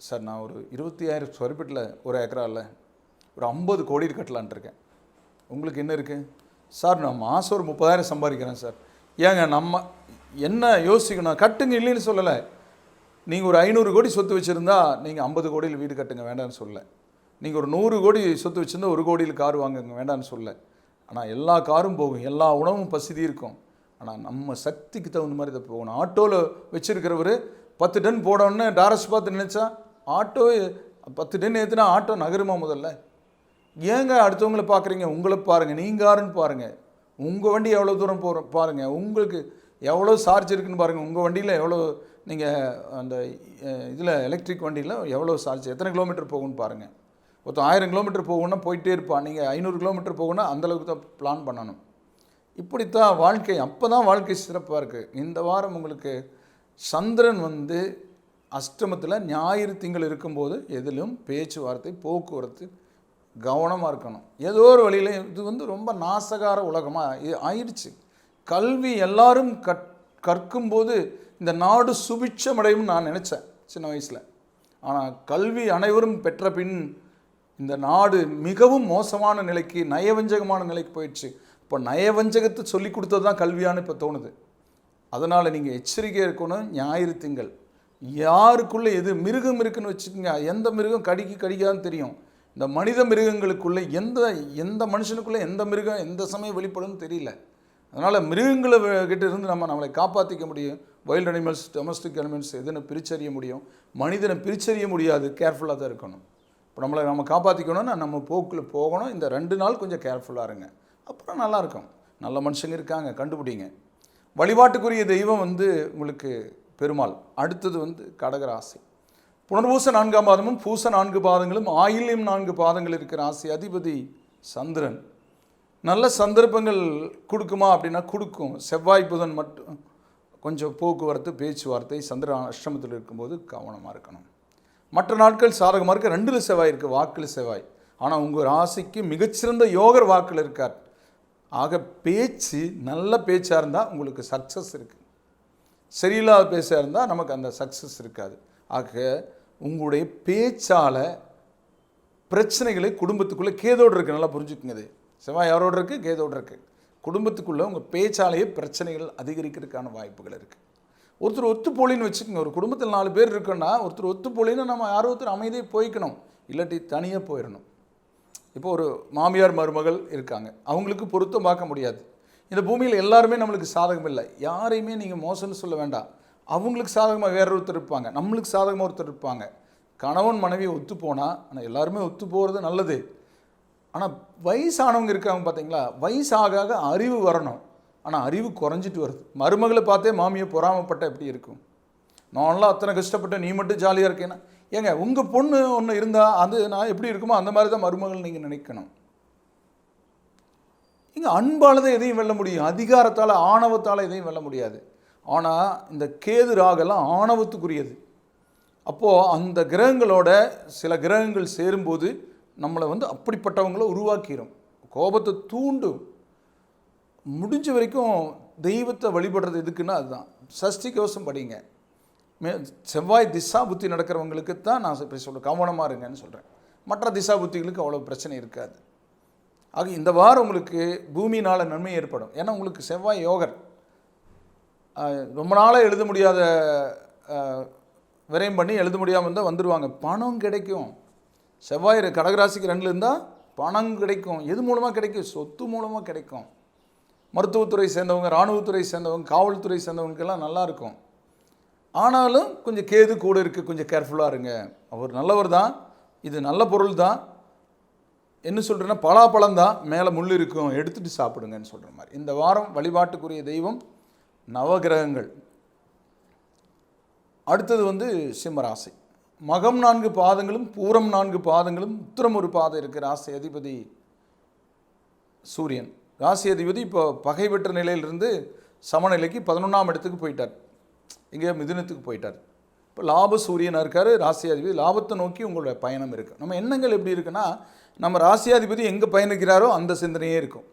சார், நான் ஒரு 25,000 ஸ்கொயர் ஃபீட்டில் ஒரு ஏக்கராவில் ஒரு 50 கோடி கட்டலான்ட்டு இருக்கேன், உங்களுக்கு என்ன இருக்குது சார்? நான் மாதம் ஒரு 30,000 சம்பாதிக்கிறேன் சார். ஏங்க நம்ம என்ன யோசிக்கணும்? கட்டுங்க, இல்லைன்னு சொல்லலை. நீங்கள் ஒரு 500 கோடி சொத்து வச்சுருந்தா நீங்கள் 50 கோடியில் வீடு கட்டுங்க, வேண்டான்னு சொல்லலை. நீங்கள் ஒரு 100 கோடி சொத்து வச்சுருந்தா 1 கோடியில் கார் வாங்குங்க, வேண்டான்னு சொல்லலை. ஆனால் எல்லா காரும் போகும், எல்லா உணவும் பசிதி இருக்கும். ஆனால் நம்ம சக்திக்கு தகுந்த மாதிரி இதை போகணும். ஆட்டோவில் வச்சுருக்கிறவர் 10 டன் போடணுன்னு டாரஸ் பார்த்து நினச்சா ஆட்டோ 10 டன் ஏற்றுனா ஆட்டோ நகருமா? முதல்ல ஏங்க அடுத்தவங்களை பார்க்குறீங்க? உங்களை பாருங்கள், நீங்கள் யாருன்னு பாருங்கள். உங்கள் வண்டி எவ்வளோ தூரம் பாருங்கள், உங்களுக்கு எவ்வளோ சார்ஜ் இருக்குதுன்னு பாருங்கள். உங்கள் வண்டியில் எவ்வளோ, நீங்கள் அந்த இதில் எலக்ட்ரிக் வண்டியில் எவ்வளோ சார்ஜ், எத்தனை கிலோமீட்டர் போகும்னு பாருங்கள். ஒருத்தர் 1000 கிலோமீட்டர் போகணுன்னா போயிட்டே இருப்பான். நீங்கள் 500 கிலோமீட்டர் போகணுன்னா அந்தளவுக்கு தான் பிளான் பண்ணணும். இப்படித்தான் வாழ்க்கை, அப்போ தான் வாழ்க்கை சிறப்பாக இருக்குது. இந்த வாரம் உங்களுக்கு சந்திரன் வந்து அஷ்டமத்தில் ஞாயிறு திங்கள் இருக்கும்போது எதிலும் பேச்சுவார்த்தை, போக்குவரத்து கவனமாக இருக்கணும். ஏதோ ஒரு வழியில் இது வந்து ரொம்ப நாசகார உலகமாக ஆயிடுச்சு. கல்வி எல்லாரும் கற்கும்போது இந்த நாடு சுபிட்சமடையும் நான் நினச்சேன் சின்ன வயசில். ஆனால் கல்வி அனைவரும் பெற்ற பின் இந்த நாடு மிகவும் மோசமான நிலைக்கு, நயவஞ்சகமான நிலைக்கு போயிடுச்சு. இப்போ நயவஞ்சகத்தை சொல்லி கொடுத்தது தான் கல்வியான்னு இப்போ தோணுது. அதனால் நீங்கள் எச்சரிக்கையாக இருக்கணும். ஞாயிறு திங்கள் யாருக்குள்ளே எது மிருகம் இருக்குன்னு வச்சுக்கோங்க, எந்த மிருகம் கடிக்காதுன்னு தெரியும். இந்த மனித மிருகங்களுக்குள்ளே எந்த மனுஷனுக்குள்ளே எந்த மிருகம் எந்த சமயம் வெளிப்படும்னு தெரியல. அதனால் மிருகங்களை கிட்ட இருந்து நம்மளை காப்பாற்றிக்க முடியும். வைல்டு அனிமல்ஸ், டொமஸ்டிக் அனிமல்ஸ் எதுன்னு பிரிச்சறிய முடியும். மனிதனை பிரிச்சறிய முடியாது. கேர்ஃபுல்லாக தான் இருக்கணும். இப்போ நம்ம காப்பாற்றிக்கணும்னா நம்ம போக்கில் போகணும். இந்த 2 நாள் கொஞ்சம் கேர்ஃபுல்லாக இருங்க, அப்புறம் நல்லாயிருக்கும். நல்ல மனுஷங்க இருக்காங்க, கண்டுபிடிங்க. வழிபாட்டுக்குரிய தெய்வம் வந்து உங்களுக்கு பெருமாள். அடுத்தது வந்து கடகராசி. புனர்பூச 4ஆம் பாதமும் பூச 4 பாதங்களும் ஆயில்யம் 4 பாதங்கள் இருக்கிற ராசி அதிபதி சந்திரன். நல்ல சந்தர்ப்பங்கள் கொடுக்குமா அப்படின்னா கொடுக்கும். செவ்வாய் புதன் மட்டும் கொஞ்சம் போக்குவரத்து பேச்சுவார்த்தை சந்திரன் அஷ்டமத்தில் இருக்கும்போது கவனமாக இருக்கணும். மற்ற நாட்கள் சாதகமாக இருக்க. 2 செவ்வாய் இருக்குது, வாக்கில் செவ்வாய். ஆனால் உங்கள் ராசிக்கு மிகச்சிறந்த யோகர் வாக்கில் இருக்கார். ஆக பேச்சு நல்ல பேச்சாக இருந்தால் உங்களுக்கு சக்ஸஸ் இருக்குது. சரியில்லாத பேச்சாக இருந்தால் நமக்கு அந்த சக்ஸஸ் இருக்காது. ஆக உங்களுடைய பேச்சால் பிரச்சனைகளை குடும்பத்துக்குள்ளே கேதோடு இருக்குது. நல்லா புரிஞ்சுக்குங்க. இது செவ்வாய் யாரோடு இருக்குது? கேதோடு இருக்குது. குடும்பத்துக்குள்ளே உங்கள் பேச்சாலேயே பிரச்சனைகள் அதிகரிக்கிறதுக்கான வாய்ப்புகள் இருக்குது. ஒருத்தர் ஒத்துப்போலின்னு வச்சுக்கோங்க. ஒரு குடும்பத்தில் 4 பேர் இருக்குன்னா ஒருத்தர் ஒத்துப்போலின்னு நம்ம யாரோ ஒருத்தர் அமைதியாக போய்க்கணும், இல்லாட்டி தனியாக போயிடணும். இப்போ ஒரு மாமியார் மருமகள் இருக்காங்க, அவங்களுக்கு பொருத்தம் பார்க்க முடியாது. இந்த பூமியில் எல்லாருமே நம்மளுக்கு சாதகம் இல்லை. யாரையுமே நீங்கள் மோசம்னு சொல்ல வேண்டாம். அவங்களுக்கு சாதகமாக வேற ஒருத்தர் இருப்பாங்க, நம்மளுக்கு சாதகமாக ஒருத்தர் இருப்பாங்க. கணவன் மனைவி ஒத்து போனால், ஆனால் எல்லாருமே ஒத்து போகிறது நல்லது. ஆனால் வயசானவங்க இருக்காங்க பார்த்தீங்களா, வயசாக அறிவு வரணும். ஆனால் அறிவு குறைஞ்சிட்டு வருது. மருமகளை பார்த்தே மாமியை பொறாமப்பட்ட எப்படி இருக்கும்? நான்லாம் அத்தனை கஷ்டப்பட்டேன், நீ மட்டும் ஜாலியாக இருக்கேன்னா ஏங்க உங்கள் பொண்ணு ஒன்று இருந்தால் அது நான் எப்படி இருக்குமோ அந்த மாதிரி தான் மருமகள் நீங்கள் நினைக்கணும். இங்கே அன்பால் தான் எதையும் வெல்ல முடியும், அதிகாரத்தால் ஆணவத்தால் எதையும் வெல்ல முடியாது. ஆனால் இந்த கேது ராகெல்லாம் ஆணவத்துக்குரியது. அப்போது அந்த கிரகங்களோட சில கிரகங்கள் சேரும்போது நம்மளை வந்து அப்படிப்பட்டவங்கள உருவாக்கிடும், கோபத்தை தூண்டும். முடிஞ்ச வரைக்கும் தெய்வத்தை வழிபடுறது எதுக்குன்னா அதுதான். சஷ்டி கவசம் படிங்க. செவ்வாய் திசா புத்தி நடக்கிறவங்களுக்கு தான் நான் இப்படி சொல்கிறேன், கவனமாக இருங்கன்னு சொல்கிறேன். மற்ற திசா புத்திகளுக்கு அவ்வளோ பிரச்சனை இருக்காது. ஆக இந்த வாரம் உங்களுக்கு பூமியினால் நன்மை ஏற்படும். ஏன்னா உங்களுக்கு செவ்வாய் யோகர். ரொம்ப நாளாக எழுத முடியாத விரயம் பண்ணி எழுத முடியாமல் இருந்தால் வந்துடுவாங்க. பணம் கிடைக்கும். செவ்வாய் கடகராசிக்கு 2 இருந்தால் பணம் கிடைக்கும். எது மூலமாக கிடைக்கும்? சொத்து மூலமாக கிடைக்கும். மருத்துவத்துறை சேர்ந்தவங்க, இராணுவத்துறை சேர்ந்தவங்க, காவல்துறை சேர்ந்தவங்களுக்கெல்லாம் நல்லாயிருக்கும். ஆனாலும் கொஞ்சம் கேது கூட இருக்குது, கொஞ்சம் கேர்ஃபுல்லாக இருங்க. அவர் நல்லவர் தான், இது நல்ல பொருள் தான். என்ன சொல்கிறேன்னா பலாப்பழம் தான், மேலே முள் இருக்கும், எடுத்துகிட்டு சாப்பிடுங்கன்னு சொல்கிற மாதிரி. இந்த வாரம் வழிபாட்டுக்குரிய தெய்வம் நவகிரகங்கள். அடுத்தது வந்து சிம்மராசி. மகம் 4 பாதங்களும் பூரம் 4 பாதங்களும் உத்திரம் 1 பாதம் இருக்குது. ராசி அதிபதி சூரியன். ராசி அதிபதி இப்போ பகை பெற்ற நிலையிலிருந்து சமநிலைக்கு 11ஆம் இடத்துக்கு போயிட்டார். இங்கே மிதுனத்துக்கு போயிட்டார். இப்போ லாப சூரியனாக இருக்கார். ராசியாதிபதி லாபத்தை நோக்கி உங்களோட பயணம் இருக்குது. நம்ம எண்ணங்கள் எப்படி இருக்குன்னா, நம்ம ராசியாதிபதி எங்கே பயணிக்கிறாரோ அந்த சிந்தனையே இருக்கும்.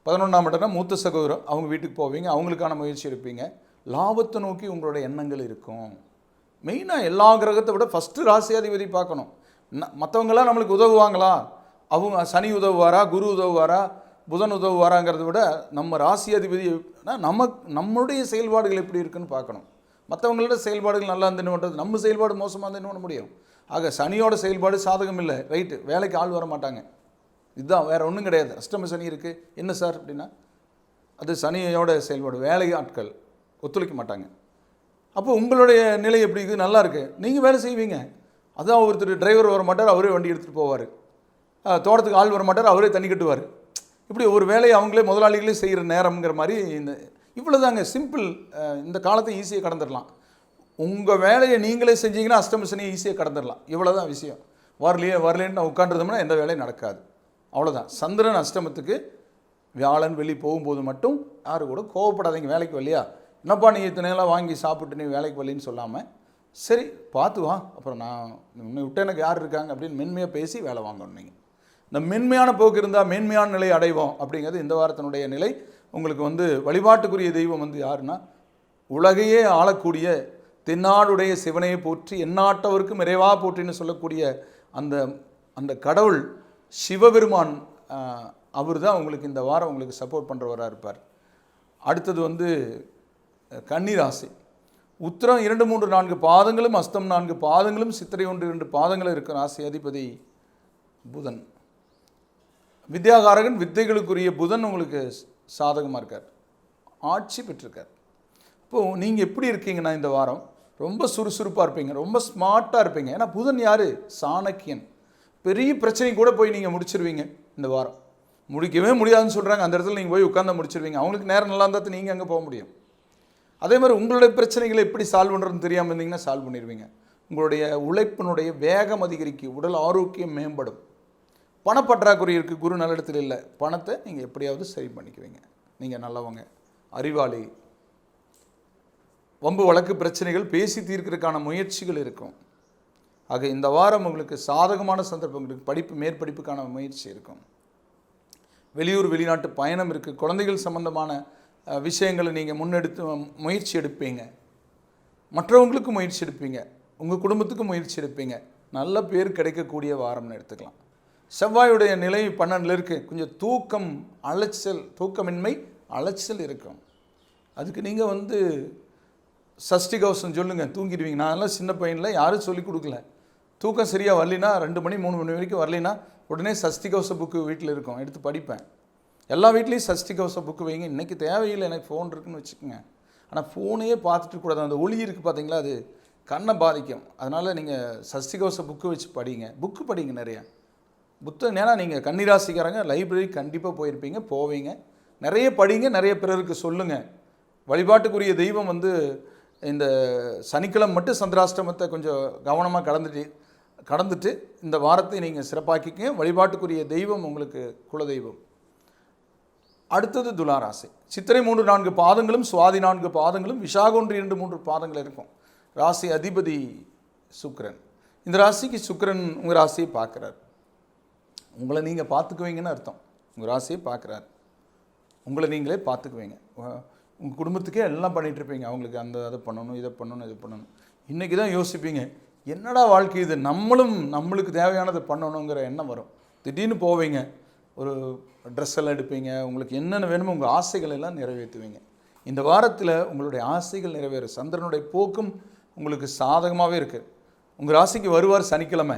11ஆம் இடம்னா மூத்த சகோதரம், அவங்க வீட்டுக்கு போவீங்க, அவங்களுக்கான முயற்சி எடுப்பீங்க. லாபத்தை நோக்கி உங்களோட எண்ணங்கள் இருக்கும். மெயினாக எல்லா கிரகத்தை விட ஃபஸ்ட்டு ராசியாதிபதி பார்க்கணும். மற்றவங்களாம் நம்மளுக்கு உதவுவாங்களா, அவங்க சனி உதவுவாரா, குரு உதவுவாரா, புதன் உதவுவாராங்கிறத விட நம்ம ராசியாதிபதி நம்மளுடைய செயல்பாடுகள் எப்படி இருக்குன்னு பார்க்கணும். மற்றவங்களோட செயல்பாடுகள் நல்லா இருந்து என்ன பண்ணுறது, நம்ம செயல்பாடு மோசமாக இருந்து என்ன பண்ண முடியும்? ஆக சனியோட செயல்பாடு சாதகம் இல்லை, ரைட்டு, வேலைக்கு ஆள் வர மாட்டாங்க, இதுதான், வேறு ஒன்றும் கிடையாது. அஷ்டம சனி இருக்குது, என்ன சார் அப்படின்னா அது சனியோட செயல்பாடு, வேலை ஆட்கள் ஒத்துழைக்க மாட்டாங்க. அப்போ உங்களுடைய நிலை எப்படி இருக்குது? நல்லா இருக்குது, நீங்கள் வேலை செய்வீங்க. அதான் ஒருத்தர் டிரைவர் வர மாட்டார், அவரே வண்டி எடுத்துகிட்டு போவார். தோட்டத்துக்கு ஆள் வர மாட்டார், அவரே தண்ணி கட்டுவார். இப்படி ஒரு வேலையை அவங்களே முதலாளிகளே செய்கிற நேரம்ங்கிற மாதிரி இவ்வளோ தாங்க, சிம்பிள். இந்த காலத்தை ஈஸியாக கடந்துடலாம். உங்கள் வேலையை நீங்களே செஞ்சீங்கன்னா அஷ்டம சனியை ஈஸியாக கடந்துடலாம். இவ்வளோ தான் விஷயம். வரலேன்னு நான் உட்காந்துருந்தோம்னா எந்த வேலையும் நடக்காது. அவ்வளோதான். சந்திரன் அஷ்டமத்துக்கு வியாழன் வெளி போகும்போது மட்டும் யாரு கூட கோவப்படாதீங்க. வேலைக்கு வரலையா, என்னப்பா நீ இத்தனையெல்லாம் வாங்கி சாப்பிட்டு நீ வேலைக்கு வரலின்னு சொல்லாமல், சரி பார்த்து வா, அப்புறம் நான் உன்னை விட்டு எனக்கு யார் இருக்காங்க அப்படின்னு மென்மையாக பேசி வேலை வாங்கணும். நீங்கள் இந்த மென்மையான போக்கு இருந்தால் மேன்மையான நிலை அடைவோம் அப்படிங்கிறது இந்த வாரத்தினுடைய நிலை. உங்களுக்கு வந்து வழிபாட்டுக்குரிய தெய்வம் வந்து யாருன்னா, உலகையே ஆளக்கூடிய தென்னாடுடைய சிவனையை போற்றி எந்நாட்டவருக்கும் இறைவா போற்றின்னு சொல்லக்கூடிய அந்த அந்த கடவுள் சிவபெருமான், அவர் தான் உங்களுக்கு இந்த வாரம் உங்களுக்கு சப்போர்ட் பண்ணுறவராக இருப்பார். அடுத்தது வந்து கன்னிராசி. உத்திரம் 2, 3, 4 பாதங்களும், அஸ்தம் 4 பாதங்களும், சித்திரை 1, 2 பாதங்களும் இருக்கிற ராசி அதிபதி புதன். வித்யாகாரகன், வித்தைகளுக்குரிய புதன் உங்களுக்கு சாதகமாக இருக்கார், ஆட்சி பெற்றிருக்கார். இப்போது நீங்கள் எப்படி இருக்கீங்கன்னா, இந்த வாரம் ரொம்ப சுறுசுறுப்பாக இருப்பீங்க, ரொம்ப ஸ்மார்ட்டாக இருப்பீங்க. ஏன்னா புதன் யார்? சாணக்கியன். பெரிய பிரச்சனை கூட போய் நீங்கள் முடிச்சிருவீங்க இந்த வாரம். முடிக்கவே முடியாதுன்னு சொல்கிறாங்க, அந்த இடத்துல நீங்கள் போய் உட்காந்து முடிச்சிருவீங்க. அவங்களுக்கு நேரம் நல்லா இருந்தால் நீங்கள் அங்கே போக முடியும். அதே மாதிரி உங்களுடைய பிரச்சனைகளை எப்படி சால்வ் பண்ணுறதுன்னு தெரியாமல் இருந்தீங்கன்னா சால்வ் பண்ணிடுவீங்க. உங்களுடைய உழைப்பினுடைய வேகம் அதிகரிக்கும், உடல் ஆரோக்கியம் மேம்படும். பணப்பற்றாக்குறை இருக்குது, குரு நல்லிடத்தில் இல்லை, பணத்தை நீங்கள் எப்படியாவது சரி பண்ணிக்குவீங்க. நீங்கள் நல்லவங்க, அறிவாளி. வம்பு வழக்கு பிரச்சனைகள் பேசி தீர்க்கிறதுக்கான முயற்சிகள் இருக்கும். ஆக இந்த வாரம் உங்களுக்கு சாதகமான சந்தர்ப்பங்களுக்கு படிப்பு மேற்படிப்புக்கான முயற்சி இருக்கும். வெளியூர் வெளிநாட்டு பயணம் இருக்குது. குழந்தைகள் சம்பந்தமான விஷயங்களை நீங்கள் முன்னெடுத்து முயற்சி எடுப்பீங்க. மற்றவங்களுக்கு முயற்சி எடுப்பீங்க, உங்கள் குடும்பத்துக்கு முயற்சி எடுப்பீங்க. நல்ல பேர் கிடைக்கக்கூடிய வாரம்னு எடுத்துக்கலாம். செவ்வாயுடைய நிலை 12 இருக்குது. கொஞ்சம் தூக்கம் அலைச்சல், தூக்கமின்மை அலைச்சல் இருக்கும். அதுக்கு நீங்கள் வந்து சஷ்டி கவசம் சொல்லுங்கள், தூங்கிடுவீங்க. நான்லாம் சின்ன பையனில் யாரும் சொல்லிக் கொடுக்கல. தூக்கம் சரியாக வரலினா 2 மணி 3 மணி வரைக்கும் வரலினா உடனே சஷ்டி கவச புக்கு வீட்டில் இருக்கும், எடுத்து படிப்பேன். எல்லா வீட்லேயும் சஷ்டி கவச புக்கு வைங்க. இன்றைக்கி தேவையில்லை, எனக்கு ஃபோன் இருக்குதுன்னு வச்சுக்கோங்க. ஆனால் ஃபோனையே பார்த்துட்டு கூடாது. அந்த ஒளி இருக்குது பார்த்தீங்களா, அது கண்ணை பாதிக்கும். அதனால் நீங்கள் சஷ்டி கவச புக்கு வச்சு படிங்க, புக்கு படிங்க நிறையா புத்தகம். ஏன்னா நீங்கள் கன்னிராசிக்காரங்க லைப்ரரி கண்டிப்பாக போயிருப்பீங்க, போவீங்க. நிறைய படிங்க, நிறைய பிறருக்கு சொல்லுங்கள். வழிபாட்டுக்குரிய தெய்வம் வந்து இந்த சனிக்கிழமை மட்டும் சந்திராஷ்டமத்தை கொஞ்சம் கவனமாக கடந்துட்டு இந்த வாரத்தை நீங்கள் சிறப்பாக்கிக்க. வழிபாட்டுக்குரிய தெய்வம் உங்களுக்கு குலதெய்வம். அடுத்தது துளாராசி. சித்திரை 3, 4 பாதங்களும், சுவாதி 4 பாதங்களும், விசாகம் 1, 2, 3 பாதங்கள் இருக்கும். ராசி அதிபதி சுக்கிரன். இந்த ராசிக்கு சுக்கிரன் உங்கள் ராசியை பார்க்குறார். உங்களை நீங்கள் பார்த்துக்குவீங்கன்னு அர்த்தம். உங்கள் ராசியை பார்க்குறாரு, உங்களை நீங்களே பார்த்துக்குவீங்க. உங்கள் குடும்பத்துக்கே எல்லாம் பண்ணிகிட்ருப்பீங்க. அவங்களுக்கு அந்த அதை பண்ணணும், இதை பண்ணணும், இதை பண்ணணும். இன்றைக்கி தான் யோசிப்பீங்க, என்னடா வாழ்க்கை இது, நம்மளுக்கு தேவையானதை பண்ணணுங்கிற எண்ணம் வரும். திடீர்னு போவீங்க, ஒரு ட்ரெஸ் எல்லாம் எடுப்பீங்க, உங்களுக்கு என்னென்ன வேணுமோ உங்கள் ஆசைகள் எல்லாம் நிறைவேற்றுவீங்க. இந்த வாரத்தில் உங்களுடைய ஆசைகள் நிறைவேறும். சந்திரனுடைய போக்கும் உங்களுக்கு சாதகமாகவே இருக்குது. உங்கள் ராசிக்கு வருவார் சனிக்கிழமை.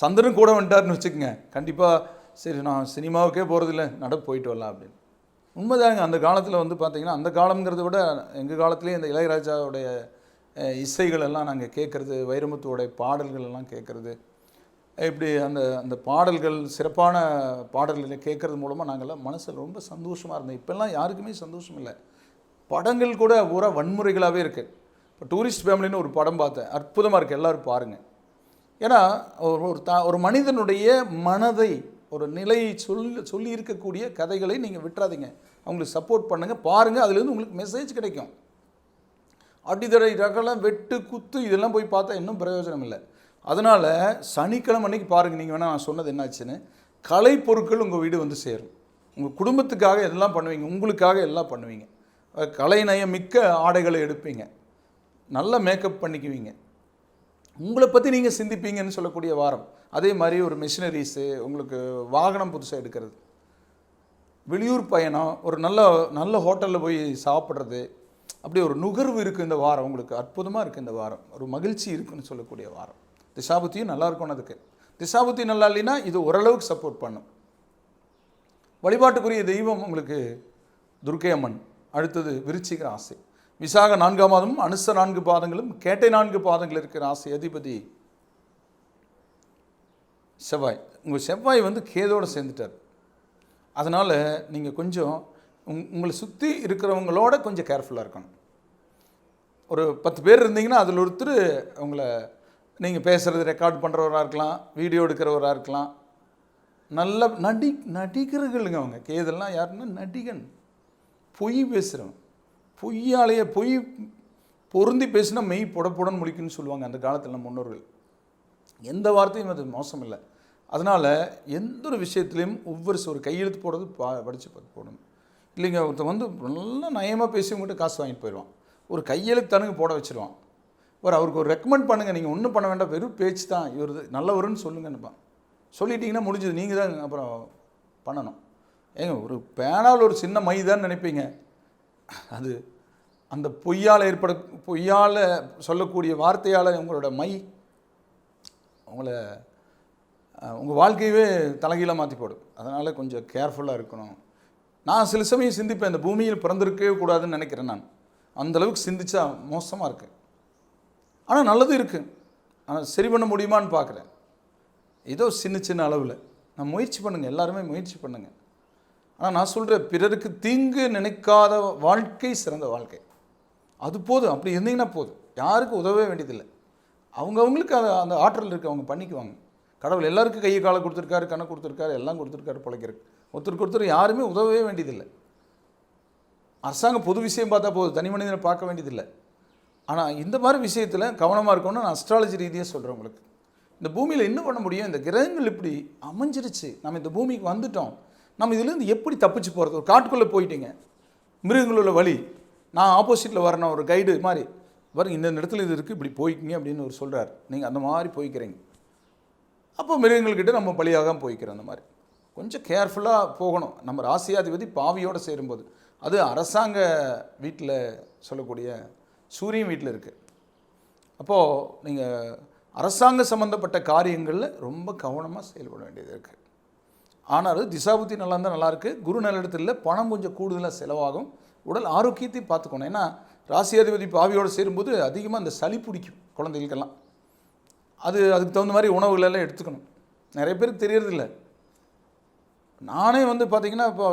சந்திரன் கூட வந்துட்டார்னு வச்சுக்கோங்க, கண்டிப்பாக சரி நான் சினிமாவுக்கே போகிறதில்ல, போயிட்டு வரலாம் அப்படின்னு. உண்மைதாங்க. அந்த காலத்தில் வந்து பார்த்திங்கன்னா, அந்த காலங்கிறத விட எங்கள் காலத்துலேயே இந்த இளையராஜாவுடைய இசைகள் எல்லாம் நாங்கள் கேட்குறது, வைரமுத்துவோடைய பாடல்கள் எல்லாம் கேட்குறது, இப்படி அந்த அந்த பாடல்கள், சிறப்பான பாடல்களை கேட்குறது மூலமாக நாங்கள்லாம் மனசில் ரொம்ப சந்தோஷமாக இருந்தோம். இப்போல்லாம் யாருக்குமே சந்தோஷம் இல்லை. படங்கள் கூட பூரா வன்முறைகளாகவே இருக்குது. இப்போ டூரிஸ்ட் ஃபேமிலின்னு ஒரு படம் பார்த்தேன், அற்புதமாக இருக்குது, எல்லோரும் பாருங்கள். ஏன்னா ஒரு மனிதனுடைய மனதை, ஒரு நிலையை சொல்லி இருக்கக்கூடிய கதைகளை நீங்கள் விட்டுறாதீங்க. அவங்களுக்கு சப்போர்ட் பண்ணுங்கள், பாருங்கள், அதுலேருந்து உங்களுக்கு மெசேஜ் கிடைக்கும். அடிதடை ரகலாம், வெட்டு குத்து இதெல்லாம் போய் பார்த்தா இன்னும் பிரயோஜனம் இல்லை. அதனால் சனிக்கிழமை அன்றைக்கி பாருங்கள். நீங்கள் வேணால் நான் சொன்னது என்னாச்சுன்னு, கலை பொருட்கள் உங்கள் வீடு வந்து சேரும். உங்கள் குடும்பத்துக்காக எல்லாம் பண்ணுவீங்க, உங்களுக்காக எல்லாம் பண்ணுவீங்க. கலைநயம் மிக்க ஆடைகளை எடுப்பீங்க, நல்ல மேக்கப் பண்ணிக்குவீங்க, உங்களை பற்றி நீங்கள் சிந்திப்பீங்கன்னு சொல்லக்கூடிய வாரம். அதே மாதிரி ஒரு மிஷினரிஸு, உங்களுக்கு வாகனம் புதுசாக எடுக்கிறது, வெளியூர் பயணம், ஒரு நல்ல ஹோட்டலில் போய் சாப்பிட்றது, அப்படி ஒரு நுகர்வு இருக்குது இந்த வாரம். உங்களுக்கு அற்புதமாக இருக்குது இந்த வாரம், ஒரு மகிழ்ச்சி இருக்குதுன்னு சொல்லக்கூடிய வாரம். திசாபுத்தியும் நல்லா இருக்கணும். அதுக்கு திசாபுத்தி நல்லா இல்லைன்னா இது ஓரளவுக்கு சப்போர்ட் பண்ணும். வழிபாட்டுக்குரிய தெய்வம் உங்களுக்கு துர்க்கை அம்மன். அடுத்தது விருச்சிக ராசி. விசாக 4 பாதமும், அனுச 4 பாதங்களும், கேட்டை 4 பாதங்கள் இருக்கிற ராசி அதிபதி செவ்வாய். உங்கள் செவ்வாய் வந்து கேதோடு சேர்ந்துட்டார். அதனால் நீங்கள் கொஞ்சம் உங்களை சுற்றி இருக்கிறவங்களோட கொஞ்சம் கேர்ஃபுல்லாக இருக்கணும். ஒரு 10 பேர் இருந்தீங்கன்னா அதில் ஒருத்தர் உங்களை, நீங்கள் பேசுகிறது ரெக்கார்ட் பண்ணுறவராக இருக்கலாம், வீடியோ எடுக்கிறவராக இருக்கலாம். நல்ல நடிகர்களுங்க அவங்க. கேதெல்லாம் யாருன்னா நடிகன், பொய் பேசுகிறவன், பொய்யாலேயே பொய் பொருந்தி பேசினா மெய் புடப்புடன் முழிக்குன்னு சொல்லுவாங்க அந்த காலத்தில் நம்ம முன்னோர்கள். எந்த வார்த்தையும் அது மோசம் இல்லை. அதனால் எந்த ஒரு விஷயத்துலையும் ஒவ்வொரு ஒரு கையெழுத்து போடுறது படித்து பார்த்து போடணும். இல்லைங்க, ஒருத்தன் வந்து நல்லா நயமாக பேசி உங்கள்கிட்ட காசு வாங்கிட்டு போயிடுவான். ஒரு கையெழுத்தானுங்க போட வச்சுருவான். அவருக்கு ஒரு ரெக்கமெண்ட் பண்ணுங்கள், நீங்கள் ஒன்றும் பண்ண வேண்டாம், வெறும் பேச்சு தான், இவர் நல்லவருன்னு சொல்லுங்கன்னுப்பான். சொல்லிட்டீங்கன்னா முடிஞ்சது, நீங்கள் தான் அப்புறம் பண்ணணும். ஏங்க, ஒரு பேனாவில் ஒரு சின்ன மை தான் நினைப்பீங்க, அது அந்த பொய்யால் சொல்லக்கூடிய வார்த்தையால் உங்களோட மை உங்கள் வாழ்க்கையவே தலைகீழாக மாற்றி போடும். அதனால் கொஞ்சம் கேர்ஃபுல்லாக இருக்கணும். நான் சில சமயம் சிந்திப்பேன், இந்த பூமியில் பிறந்திருக்கவே கூடாதுன்னு நினைக்கிறேன். நான் அந்தளவுக்கு சிந்திச்சா மோசமாக இருக்கு. ஆனால் நல்லது இருக்குது, ஆனால் சரி பண்ண முடியுமான்னு பார்க்குறேன். ஏதோ சின்ன சின்ன அளவில் நான் முயற்சி பண்ணுங்கள், எல்லாருமே முயற்சி பண்ணுங்கள். ஆனால் நான் சொல்கிறேன், பிறருக்கு தீங்கு நினைக்காத வாழ்க்கை சிறந்த வாழ்க்கை. அது போதும். அப்படி இருந்தீங்கன்னா போதும், யாருக்கும் உதவவே வேண்டியதில்லை. அவங்களுக்கு அந்த ஆற்றல் இருக்குது, அவங்க பண்ணிக்குவாங்க. கடவுள் எல்லாருக்கும் கையை காலை கொடுத்துருக்காரு, கணக்கு கொடுத்துருக்காரு, எல்லாம் கொடுத்துருக்காரு பிழைக்கிறதுக்கு. ஒருத்தருக்கு யாருமே உதவவே வேண்டியதில்லை. அரசாங்கம் பொது விஷயம் பார்த்தா போதும், தனி மனிதனை பார்க்க வேண்டியதில்லை. ஆனால் இந்த மாதிரி விஷயத்தில் கவனமாக இருக்கணும்னு நான் அஸ்ட்ராலஜி ரீதியாக சொல்கிறேன் உங்களுக்கு. இந்த பூமியில் என்ன பண்ண முடியும்? இந்த கிரகங்கள் இப்படி அமைஞ்சிருச்சு, நம்ம இந்த பூமிக்கு வந்துட்டோம், நம்ம இதுலேருந்து எப்படி தப்பிச்சு போகிறது? ஒரு காட்டுக்குள்ளே போயிட்டீங்க, மிருகங்களோட வழி, நான் ஆப்போசிட்டில் வரணும், ஒரு கைடு மாதிரி பாருங்க, இந்த இடத்துல இது இருக்குது, இப்படி போய்க்கிங்க அப்படின்னு ஒரு சொல்கிறார். நீங்கள் அந்த மாதிரி போய்க்கிறீங்க. அப்போ மிருகங்கள்கிட்ட நம்ம பலியாக போய்க்கிறோம். அந்த மாதிரி கொஞ்சம் கேர்ஃபுல்லாக போகணும். நம்ம ராசியாதிபதி பாவியோடு சேரும்போது, அது அரசாங்க வீட்டில் சொல்லக்கூடிய சூரியன் வீட்டில் இருக்குது. அப்போது நீங்கள் அரசாங்க சம்மந்தப்பட்ட காரியங்களில் ரொம்ப கவனமாக செயல்பட வேண்டியது இருக்குது. ஆனாலும் திசாபுத்தி நல்லா இருந்தால் நல்லாயிருக்கு. குரு நல்லிடத்தில் பணம் கொஞ்சம் கூடுதலாக செலவாகும். உடல் ஆரோக்கியத்தையும் பார்த்துக்கணும். ஏன்னா ராசியாதிபதி பாவியோடு சேரும்போது அதிகமாக அந்த சளி பிடிக்கும் குழந்தைகளுக்கெல்லாம். அதுக்கு தகுந்த மாதிரி உணவுகளெல்லாம் எடுத்துக்கணும். நிறைய பேருக்கு தெரியறதில்லை. நானே வந்து பார்த்திங்கன்னா இப்போ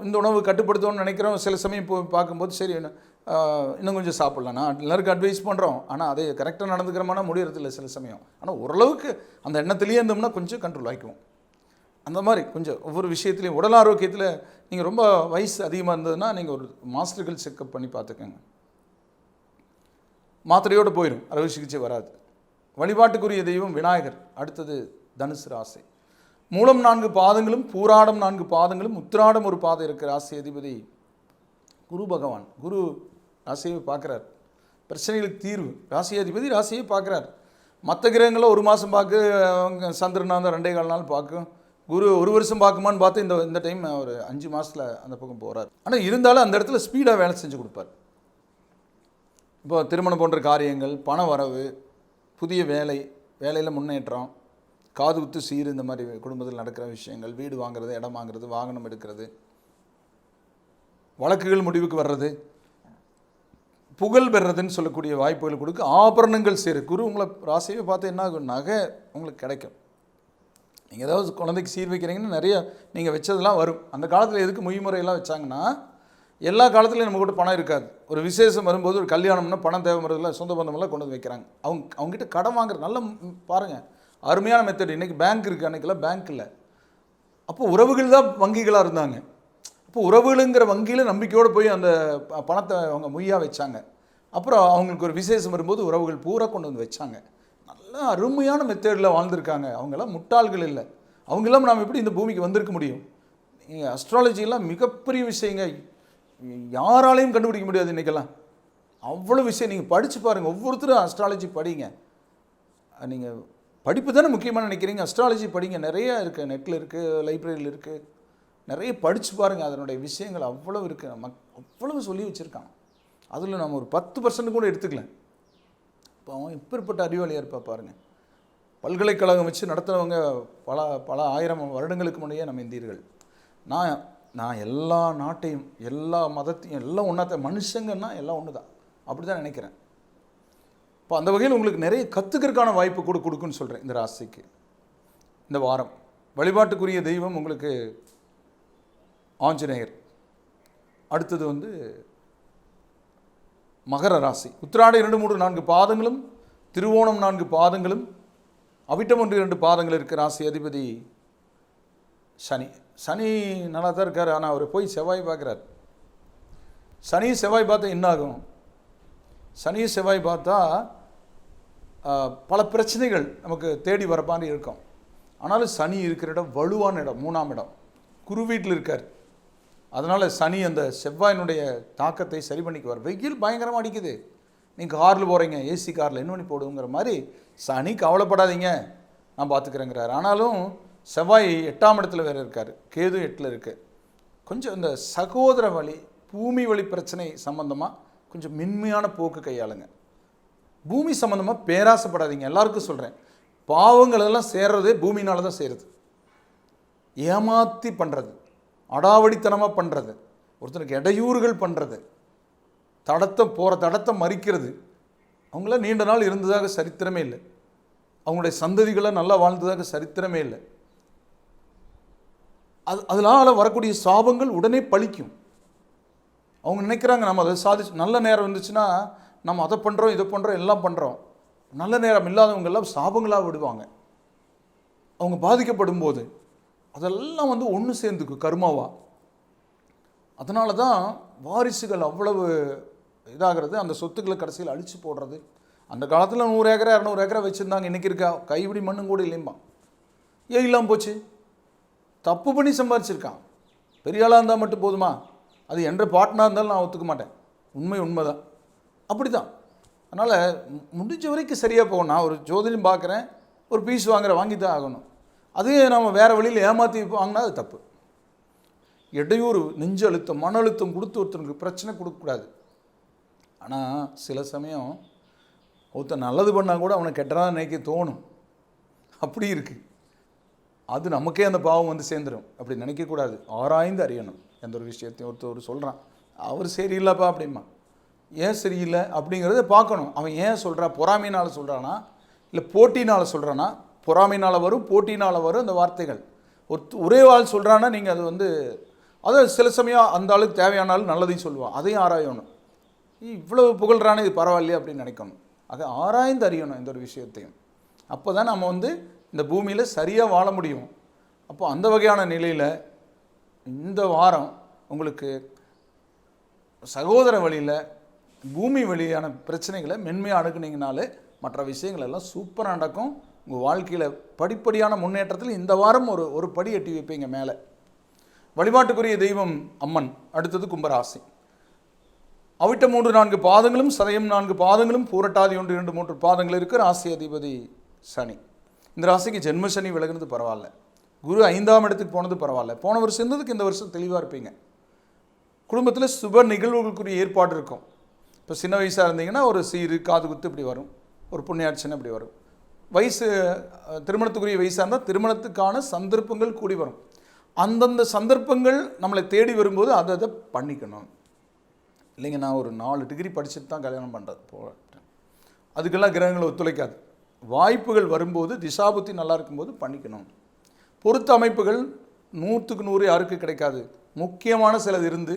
இந்த உணவு கட்டுப்படுத்தணும்னு நினைக்கிறோம். சில சமயம் போய் பார்க்கும்போது சரி இன்னும் கொஞ்சம் சாப்பிட்லாம், நான் எல்லாருக்கும் அட்வைஸ் பண்ணுறோம். ஆனால் அதை கரெக்டாக நடந்துக்கிறோம்னா முடியறதில்லை சில சமயம். ஆனால் ஓரளவுக்கு அந்த எண்ணத்துலேயே இருந்தோம்னா கொஞ்சம் கண்ட்ரோல் ஆகிக்குவோம். அந்த மாதிரி கொஞ்சம் ஒவ்வொரு விஷயத்துலையும் உடல் ஆரோக்கியத்தில் நீங்கள் ரொம்ப வயசு அதிகமாக இருந்ததுன்னா நீங்கள் ஒரு மாஸ்டர்கள் செக்கப் பண்ணி பார்த்துக்கோங்க. மாத்திரையோடு போயிடும், அறுவை சிகிச்சை வராது. வழிபாட்டுக்குரிய தெய்வம் விநாயகர். அடுத்தது தனுசு ராசி. மூலம் 4 பாதங்களும், பூராடம் 4 பாதங்களும், உத்திராடம் ஒரு பாதம் இருக்கிற ராசி அதிபதி குரு பகவான். குரு ராசியை பார்க்குறார், பிரச்சனைகளுக்கு தீர்வு. ராசி அதிபதி ராசியை பார்க்குறார். மற்ற கிரகங்களில் ஒரு மாதம் பார்க்க, சந்திரனா இருந்தால் 2.25 நாள் பார்க்கும். குரு ஒரு வருஷம் பார்க்குமான்னு பார்த்து இந்த டைம் ஒரு 5 மாதத்தில் அந்த பக்கம் போகிறார். ஆனால் இருந்தாலும் அந்த இடத்துல ஸ்பீடாக வேலை செஞ்சு கொடுப்பார். இப்போ திருமணம் போன்ற காரியங்கள், பண வரவு, புதிய வேலையில் முன்னேற்றம், காது குத்து சீர், இந்த மாதிரி குடும்பத்தில் நடக்கிற விஷயங்கள், வீடு வாங்குறது, இடம் வாங்குறது, வாகனம் எடுக்கிறது, வழக்குகள் முடிவுக்கு வர்றது, புகழ் பெறுறதுன்னு சொல்லக்கூடிய வாய்ப்புகள் கொடுக்க, ஆபரணங்கள் சேரு. குரு உங்களை ராசியை பார்த்து என்ன ஆகும்? நகை உங்களுக்கு கிடைக்கும். நீங்கள் ஏதாவது குழந்தைக்கு சீர் வைக்கிறீங்கன்னா நிறைய நீங்கள் வச்சதெல்லாம் வரும். அந்த காலத்தில் எதுக்கு மொழிமுறையெல்லாம் வச்சாங்கன்னா, எல்லா காலத்துலையும் நம்ம கூட பணம் இருக்காது. ஒரு விசேஷம் வரும்போது, ஒரு கல்யாணம்னா பணம் தேவைப்படுறதுல சொந்த பந்தமெல்லாம் கொண்டு வந்து வைக்கிறாங்க. அவங்ககிட்ட கடன் வாங்குறது நல்ல பாருங்கள், அருமையான மெத்தட். இன்றைக்கி பேங்க் இருக்குது, அன்றைக்கெல்லாம் பேங்க் இல்லை. அப்போது உறவுகள் தான் வங்கிகளாக இருந்தாங்க. இப்போ உறவுகளுங்கிற வங்கியில் நம்பிக்கையோடு போய் அந்த பணத்தை அவங்க மொய்யாக வச்சாங்க. அப்புறம் அவங்களுக்கு ஒரு விசேஷம் வரும்போது உறவுகள் பூரா கொண்டு வந்து வச்சாங்க. நல்ல அருமையான மெத்தடில் வாழ்ந்திருக்காங்க. அவங்கெல்லாம் முட்டாள்கள் இல்லை. அவங்கெல்லாம் நாம் எப்படி இந்த பூமிக்கு வந்திருக்க முடியும்? நீங்கள் அஸ்ட்ராலஜிலாம் மிகப்பெரிய விஷயங்க, யாராலையும் கண்டுபிடிக்க முடியாது இன்றைக்கெல்லாம். அவ்வளோ விஷயம் நீங்கள் படித்து பாருங்கள். ஒவ்வொருத்தரும் அஸ்ட்ராலஜி படிங்க. நீங்கள் படிப்பு தானே முக்கியமாக நினைக்கிறீங்க, அஸ்ட்ராலஜி படிங்க. நிறைய இருக்குது, நெட்டில் இருக்குது, லைப்ரரியில் இருக்குது. நிறைய படித்து பாருங்கள். அதனுடைய விஷயங்கள் அவ்வளோ இருக்குது. நம்ம அவ்வளவு சொல்லி வச்சுருக்காங்க. அதில் நம்ம ஒரு 10% கூட எடுத்துக்கலாம். இப்போ அவன் இப்பேற்பட்ட அறிவாளியாக இருப்பா பாருங்கள். பல்கலைக்கழகம் வச்சு நடத்துகிறவங்க பல ஆயிரம் வருடங்களுக்கு முன்னையே நம்ம இந்தியர்கள். நான் எல்லா நாட்டையும், எல்லா மதத்தையும், எல்லாம் ஒன்றா, மனுஷங்கன்னா எல்லாம் ஒன்று தான், அப்படி தான் நினைக்கிறேன். இப்போ அந்த வகையில் உங்களுக்கு நிறைய கற்றுக்கிறதுக்கான வாய்ப்பு கூட கொடுக்குன்னு சொல்கிறேன் இந்த ராசிக்கு இந்த வாரம். வழிபாட்டுக்குரிய தெய்வம் உங்களுக்கு ஆஞ்சநேயர். அடுத்தது வந்து மகர ராசி. உத்திராடம் 2, 3, 4 பாதங்களும், திருவோணம் 4 பாதங்களும், அவிட்டம் 1, 2 பாதங்கள் இருக்கிற ராசி அதிபதி சனி. சனி நல்லா தான் இருக்கார். ஆனால் அவர் போய் செவ்வாய் பார்க்குறார். சனி செவ்வாய் பார்த்தா என்ன ஆகும்? சனி செவ்வாய் பார்த்தா பல பிரச்சனைகள் நமக்கு தேடி வர மாதிரி இருக்கும். ஆனாலும் சனி இருக்கிற இடம் வலுவான இடம், 3ஆம் இடம். குரு வீட்டில் இருக்கார். அதனால் சனி அந்த செவ்வாயினுடைய தாக்கத்தை சரி பண்ணிக்குவார். வெயில் பயங்கரமாக அடிக்குது, நீங்கள் காரில் போகிறீங்க, ஏசி காரில் என்ன பண்ணி போடுங்கிற மாதிரி சனி கவலைப்படாதீங்க நான் பார்த்துக்கிறேங்கிறார். ஆனாலும் செவ்வாய் 8ஆம் இடத்துல வேறு இருக்கார், கேது 8ல் இருக்குது. கொஞ்சம் இந்த சகோதர வழி, பூமி வழி பிரச்சனை சம்பந்தமாக கொஞ்சம் மென்மையான போக்கு கையாளுங்க. பூமி சம்பந்தமாக பேராசைப்படாதீங்க. எல்லாருக்கும் சொல்கிறேன், பாவங்கள் எல்லாம் சேர்றதே பூமினால தான் சேருது. ஏமாற்றி பண்ணுறது, அடாவடித்தனமாக பண்ணுறது, ஒருத்தனுக்கு இடையூறுகள் பண்ணுறது, போகிற தடத்தை மறிக்கிறது, அவங்கள நீண்ட நாள் இருந்ததாக சரித்திரமே இல்லை. அவங்களுடைய சந்ததிகளை நல்லா வாழ்ந்ததாக சரித்திரமே இல்லை. அதனால் வரக்கூடிய சாபங்கள் உடனே பழிக்கும். அவங்க நினைக்கிறாங்க நம்ம அதை சாதிச்சு, நல்ல நேரம் இருந்துச்சுன்னா நம்ம அதை பண்ணுறோம் இதை பண்ணுறோம் எல்லாம் பண்ணுறோம். நல்ல நேரம் இல்லாதவங்கெல்லாம் சாபங்களாக விடுவாங்க. அவங்க பாதிக்கப்படும் போது அதெல்லாம் ஒன்று சேர்ந்துக்கும் கர்மாவா. அதனால தான் வாரிசுகள் அவ்வளவு இதாகிறது, அந்த சொத்துக்களை கடைசியில் அழித்து போடுறது. அந்த காலத்தில் 100 ஏக்கரை 200 ஏக்கரை வச்சுருந்தாங்க, இன்றைக்கி இருக்கா கைவிடி மண்ணும் கூட இல்லைம்மா. ஏன் இல்லாமல் போச்சு? தப்பு பண்ணி சம்பாதிச்சிருக்கான். பெரிய ஆளாக இருந்தால் மட்டும் போதுமா? அது என்ற பாட்னாக இருந்தாலும் நான் ஒத்துக்க மாட்டேன். உண்மைதான், அப்படி தான். அதனால் முடிஞ்ச வரைக்கும் சரியாக போகணும். நான் ஒரு ஜோதிடம் பார்க்குறேன், ஒரு பீஸ் வாங்கி தான் ஆகணும். அதே நம்ம வேறு வழியில் ஏமாற்றி வாங்கினா அது தப்பு. இடையூறு, நெஞ்சு அழுத்தம், மன அழுத்தம் கொடுத்து ஒருத்தனுக்கு பிரச்சனை கொடுக்கக்கூடாது. ஆனால் சில சமயம் ஒருத்தன் நல்லது பண்ணால் கூட அவனை கெட்டதாக நினைக்க தோணும். அப்படி இருக்குது. அது நமக்கே அந்த பாவம் சேர்ந்துடும். அப்படி நினைக்கக்கூடாது. ஆராய்ந்து அறியணும் எந்த ஒரு விஷயத்தையும். ஒருத்தர் சொல்கிறான், அவர் சரியில்லைப்பா அப்படிமா. ஏன் சரியில்லை அப்படிங்கிறத பார்க்கணும். அவன் ஏன் சொல்கிறான்? பொறாமையினால் சொல்கிறானா இல்லை போட்டினால் சொல்கிறானா? பொறாமையினால் வரும், போட்டினால் வரும் அந்த வார்த்தைகள். ஒரே ஆள் சொல்கிறான்னா நீங்கள் அது அதை சில சமயம் அந்த ஆளுக்கு தேவையானாலும் நல்லதையும் சொல்லுவான். அதையும் ஆராயணும். இவ்வளவு புகழ்றானே இது பரவாயில்லையே அப்படின்னு நினைக்கணும். ஆக ஆராய்ந்து அறியணும் எந்த ஒரு விஷயத்தையும். அப்போ தான் நம்ம இந்த பூமியில் சரியாக வாழ முடியும். அப்போ அந்த வகையான நிலையில் இந்த வாரம் உங்களுக்கு சகோதர வழியில், பூமி வழியான பிரச்சனைகளை மென்மையாக அணுகுனீங்கனாலே மற்ற விஷயங்கள் எல்லாம் சூப்பராக நடக்கும். உங்கள் வாழ்க்கையில் படிப்படியான முன்னேற்றத்தில் இந்த வாரம் ஒரு படி எட்டி வைப்பீங்க மேலே. வழிபாட்டுக்குரிய தெய்வம் அம்மன். அடுத்தது கும்பராசி. அவிட்ட 3-4 பாதங்களும், சதயம் 4 பாதங்களும், பூரட்டாதி 1-2-3 பாதங்கள் இருக்குது. ராசி அதிபதி சனி. இந்த ராசிக்கு ஜென்ம சனி விலகுனது பரவாயில்ல. குரு 5ஆம் இடத்துக்கு போனது பரவாயில்ல. போன வருஷம் இருந்ததுக்கு இந்த வருஷம் தெளிவாக இருப்பீங்க. குடும்பத்தில் சுப நிகழ்வுகளுக்குரிய ஏற்பாடு இருக்கும். இப்போ சின்ன வயசாக இருந்தீங்கன்னா ஒரு சீரு, காது குத்து இப்படி வரும், ஒரு புண்ணியாட்சனை இப்படி வரும். வயசு திருமணத்துக்குரிய வயசாக இருந்தால் திருமணத்துக்கான சந்தர்ப்பங்கள் கூடி வரும். அந்தந்த சந்தர்ப்பங்கள் நம்மளை தேடி வரும்போது அதை பண்ணிக்கணும். இல்லைங்க நான் ஒரு 4 டிகிரி படிச்சுட்டு தான் கல்யாணம் பண்ணுறது அதுக்கெல்லாம் கிரகங்களை ஒத்துழைக்காது. வாய்ப்புகள் வரும்போது, திசாபுத்தி நல்லா இருக்கும்போது பண்ணிக்கணும். பொருத்த அமைப்புகள் 100க்கு 100 யாருக்கு கிடைக்காது. முக்கியமான சிலது இருந்து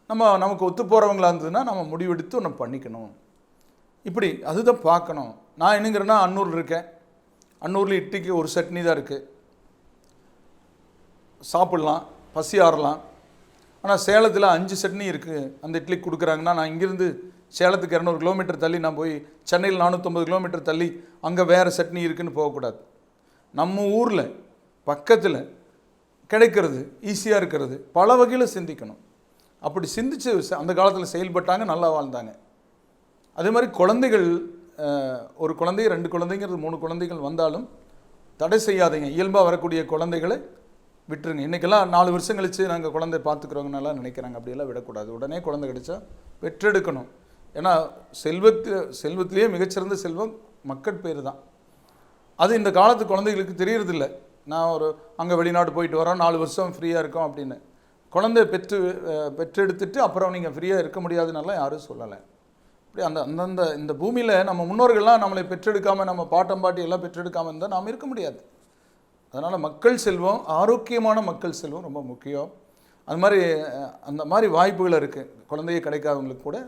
நமக்கு ஒத்து போகிறவங்களா இருந்ததுன்னா நம்ம முடிவெடுத்து ஒன்று பண்ணிக்கணும். இப்படி அதுதான் பார்க்கணும். நான் என்னங்கிறேன்னா அன்னூரில் இருக்கேன். அன்னூரில் இட்லிக்கு ஒரு சட்னி தான் இருக்குது, சாப்பிட்லாம், பசி ஆறலாம். ஆனால் சேலத்தில் 5 சட்னி இருக்குது. அந்த இட்லி கொடுக்குறாங்கன்னா நான் இங்கேருந்து சேலத்துக்கு 200 கிலோமீட்டர் தள்ளி நான் போய் சென்னையில் 450 கிலோமீட்டர் தள்ளி அங்கே வேறு சட்னி இருக்குதுன்னு போகக்கூடாது. நம்ம ஊரில் பக்கத்தில் கிடைக்கிறது, ஈஸியாக இருக்கிறது, பல வகையில் சிந்திக்கணும். அப்படி சிந்தித்து அந்த காலத்தில் செயல்பட்டாங்க, நல்லா வாழ்ந்தாங்க. அதே மாதிரி குழந்தைகள், ஒரு குழந்தை 2 குழந்தைங்கிறது 3 குழந்தைகள் வந்தாலும் தடை செய்யாதீங்க. இயல்பாக வரக்கூடிய குழந்தைகளை விட்டுருங்க. இன்றைக்கெல்லாம் 4 வருஷம் கழித்து நாங்கள் குழந்தை பார்த்துக்குறோங்கன்னெல்லாம் நினைக்கிறாங்க. அப்படியெல்லாம் விடக்கூடாது. உடனே குழந்தை கிடைச்சா பெற்றெடுக்கணும். ஏன்னா செல்வத்திலேயே மிகச்சிறந்த செல்வம் மக்கள் பேர் தான். அது இந்த காலத்து குழந்தைகளுக்கு தெரியறதில்லை. நான் அங்கே வெளிநாடு போயிட்டு வரோம், 4 வருஷம் ஃப்ரீயாக இருக்கோம் அப்படின்னு. குழந்தை பெற்றெடுத்துட்டு அப்புறம் நீங்கள் ஃப்ரீயாக இருக்க முடியாதுன்னெல்லாம் யாரும் சொல்லலை. அப்படி அந்தந்த இந்த பூமியில் நம்ம முன்னோர்கள்லாம் நம்மளை பெற்றெடுக்காமல், நம்ம பாட்டம் பாட்டி எல்லாம் பெற்றெடுக்காமல் இருந்தால் நாம் இருக்க முடியாது. அதனால் மக்கள் செல்வம், ஆரோக்கியமான மக்கள் செல்வம் ரொம்ப முக்கியம். அந்த மாதிரி வாய்ப்புகள் இருக்குது. குழந்தைய கிடைக்காதவங்களுக்கு கூட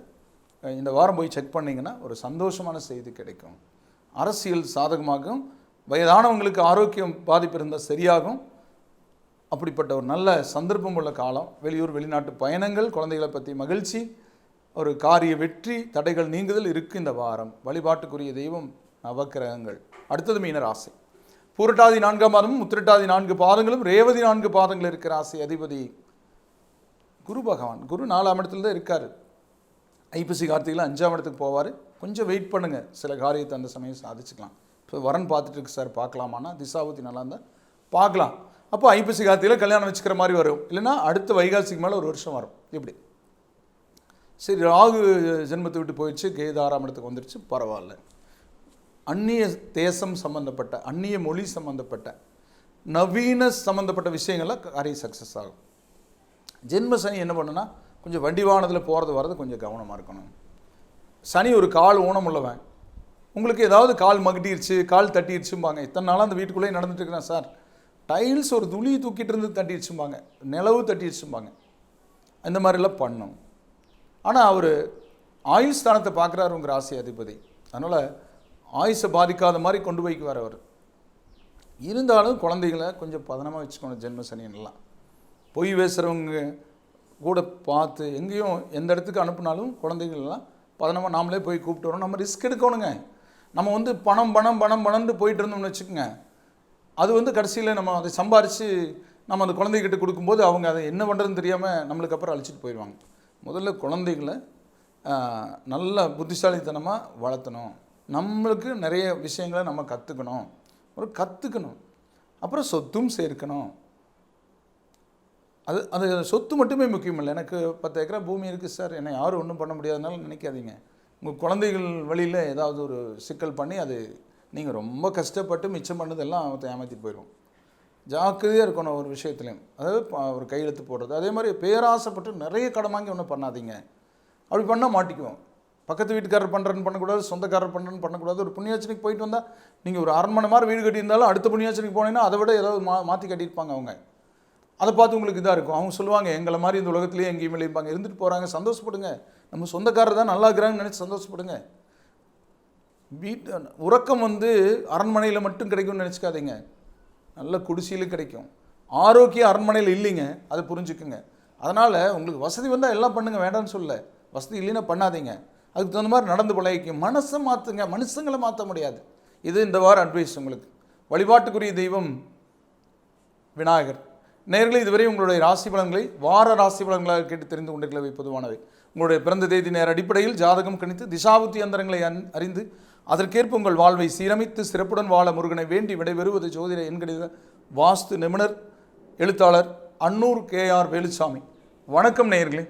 இந்த வாரம் போய் செக் பண்ணிங்கன்னா ஒரு சந்தோஷமான செய்தி கிடைக்கும். அரசியல் சாதகமாகும். வயதானவங்களுக்கு ஆரோக்கியம் பாதிப்பு இருந்தால் சரியாகும். அப்படிப்பட்ட ஒரு நல்ல சந்தர்ப்பம் உள்ள காலம். வெளியூர் வெளிநாட்டு பயணங்கள், குழந்தைகளை பற்றி மகிழ்ச்சி, ஒரு காரிய வெற்றி, தடைகள் நீங்குதல் இருக்குது இந்த வாரம். வழிபாட்டுக்குரிய தெய்வம் நவக்கிரகங்கள். அடுத்தது மீன ராசி. பூரட்டாதி 4ஆம் மாதமும் உத்திரட்டாதி 4 பாதங்களும் ரேவதி 4 பாதங்கள் இருக்கிற ராசி அதிபதி குரு பகவான். குரு 4ஆம் இடத்துல தான் இருக்கார். ஐப்பசி கார்த்திகையில் 5ஆம் இடத்துக்கு போவார். கொஞ்சம் வெயிட் பண்ணுங்கள், சில காரியத்தை அந்த சமயம் சாதிச்சுக்கலாம். இப்போ வரன் பார்த்துட்டு இருக்கு சார், பார்க்கலாமான்னா திசாபுத்தி நல்லா இருந்தால் பார்க்கலாம். அப்போ ஐப்பசி கார்த்திகையில் கல்யாணம் வச்சுக்கிற மாதிரி வரும், இல்லைன்னா அடுத்த வைகாசிக்கு மேலே 1 வருஷம் வரும். இப்படி சரி, ராகு ஜென்மத்தை விட்டு போயிடுச்சு, கேது 6ஆம் இடத்துக்கு வந்துடுச்சு, பரவாயில்ல. அந்நிய தேசம் சம்மந்தப்பட்ட, அந்நிய மொழி சம்மந்தப்பட்ட, நவீன சம்மந்தப்பட்ட விஷயங்கள்லாம் காரியம் சக்ஸஸ் ஆகும். ஜென்ம சனி என்ன பண்ணுன்னா, கொஞ்சம் வண்டி வாகனத்தில் போகிறது வர்றது கொஞ்சம் கவனமாக இருக்கணும். சனி ஒரு கால் ஊனம் உள்ளவன். உங்களுக்கு ஏதாவது கால் மகட்டிருச்சு, கால் தட்டிடுச்சும்பாங்க. இத்தனை நாளாக அந்த வீட்டுக்குள்ளேயே நடந்துட்டு இருக்கிறேன் சார், டைல்ஸ் ஒரு துளி தூக்கிட்டு இருந்து தட்டிடுச்சும்பாங்க, நிலவு தட்டிடுச்சும்பாங்க. இந்த மாதிரிலாம் பண்ணும். ஆனால் அவர் ஆயுள் ஸ்தானத்தை பார்க்குறாரு உங்கள் ராசி அதிபதி. அதனால் ஆயுசை பாதிக்காத மாதிரி கொண்டு போய்க்குவார் அவர். இருந்தாலும் குழந்தைகளை கொஞ்சம் பதனமாக வச்சுக்கணும். ஜென்ம சனியெல்லாம் பொய் பேசுகிறவங்க கூட பார்த்து எங்கேயும் எந்த இடத்துக்கு அனுப்புனாலும் குழந்தைகள்லாம் பதனமாக நாமளே போய் கூப்பிட்டு வரோம். நம்ம ரிஸ்க் எடுக்கணுங்க. நம்ம வந்து பணம்னு போயிட்டு இருந்தோம்னு வச்சுக்கோங்க, அது கடைசியில் நம்ம அதை சம்பாரித்து நம்ம அந்த குழந்தைகிட்ட கொடுக்கும்போது அவங்க அதை என்ன பண்ணுறதுன்னு தெரியாமல் நம்மளுக்கு அப்புறம் அழிச்சிட்டு போயிடுவாங்க. முதல்ல குழந்தைகளை நல்ல புத்திசாலித்தனமாக வளர்த்தணும். நம்மளுக்கு நிறைய விஷயங்களை நம்ம கற்றுக்கணும். அப்புறம் சொத்தும் சேர்க்கணும். அது சொத்து மட்டுமே முக்கியம் இல்லை. எனக்கு 10 ஏக்கரா பூமி இருக்குது சார், என்னை யாரும் ஒன்றும் பண்ண முடியாதனால நினைக்காதீங்க. உங்கள் குழந்தைகள் வழியில் ஏதாவது ஒரு சிக்கல் பண்ணி அது நீங்கள் ரொம்ப கஷ்டப்பட்டு மிச்சம் பண்ணதெல்லாம் அவன் ஏமாற்றிட்டு போயிடுவோம். ஜாக்கிரதையாக இருக்கணும் ஒரு விஷயத்துலையும். அதாவது ஒரு கையெழுத்து போடுறது, அதே மாதிரி பேராசைப்பட்டு நிறைய கடன் வாங்கி ஒன்றும் பண்ணாதீங்க. அப்படி பண்ணால் மாட்டிக்குவோம். பக்கத்து வீட்டுக்காரர் பண்ணுறன்னு பண்ணக்கூடாது, சொந்தக்காரர் பண்ணுறன்னு பண்ணக்கூடாது. ஒரு புண்ணியாச்சனைக்கு போயிட்டு வந்தால், நீங்கள் ஒரு அரண்மனை மாதிரி வீடு கட்டியிருந்தாலும் அடுத்த புண்ணியாச்சனைக்கு போனீங்கன்னா அதை விட ஏதாவது மாற்றி கட்டியிருப்பாங்க அவங்க. அதை பார்த்து உங்களுக்கு இதாக இருக்கும். அவங்க சொல்லுவாங்க, எங்களை மாதிரி இந்த உலகத்துலேயே எங்கேயும் இல்லைப்பாங்க, இருந்துட்டு போகிறாங்க, சந்தோஷப்படுங்க. நம்ம சொந்தக்காரர் தான் நல்லா இருக்கிறாங்கன்னு நினச்சி சந்தோஷப்படுங்க. உறக்கம் அரண்மனையில் மட்டும் கிடைக்கும்னு நினச்சிக்காதீங்க, நல்ல குடிசையில் கிடைக்கும். ஆரோக்கியம் அரண்மனையில் இல்லைங்க, அதை புரிஞ்சுக்குங்க. அதனால் உங்களுக்கு வசதி வந்தால் எல்லாம் பண்ணுங்கள், வேண்டாம்னு சொல்ல. வசதி இல்லைன்னா பண்ணாதீங்க. அதுக்கு தகுந்த மாதிரி நடந்து பழகிக்கும். மனசை மாற்றுங்க, மனுஷங்களை மாற்ற முடியாது. இது இந்த வாரம் அட்வைஸ் உங்களுக்கு. வழிபாட்டுக்குரிய தெய்வம் விநாயகர். நேயர்களே, இதுவரை உங்களுடைய ராசி பலன்களை வார ராசி பலன்களாக கேட்டு தெரிந்து கொண்டிருக்கிறவை பொதுவானவை. உங்களுடைய பிறந்த தேதி நேர அடிப்படையில் ஜாதகம் கணித்து திசாபுத்தி அந்தரங்களை அறிந்து அதற்கேற்ப உங்கள் வாழ்வை சீரமைத்து சிறப்புடன் வாழ முருகனை வேண்டி விடைபெறுவது ஜோதிட எண்கணித வாஸ்து நிபுணர் எழுத்தாளர் அன்னூர் KR வேலுசாமி. வணக்கம் நேயர்களே.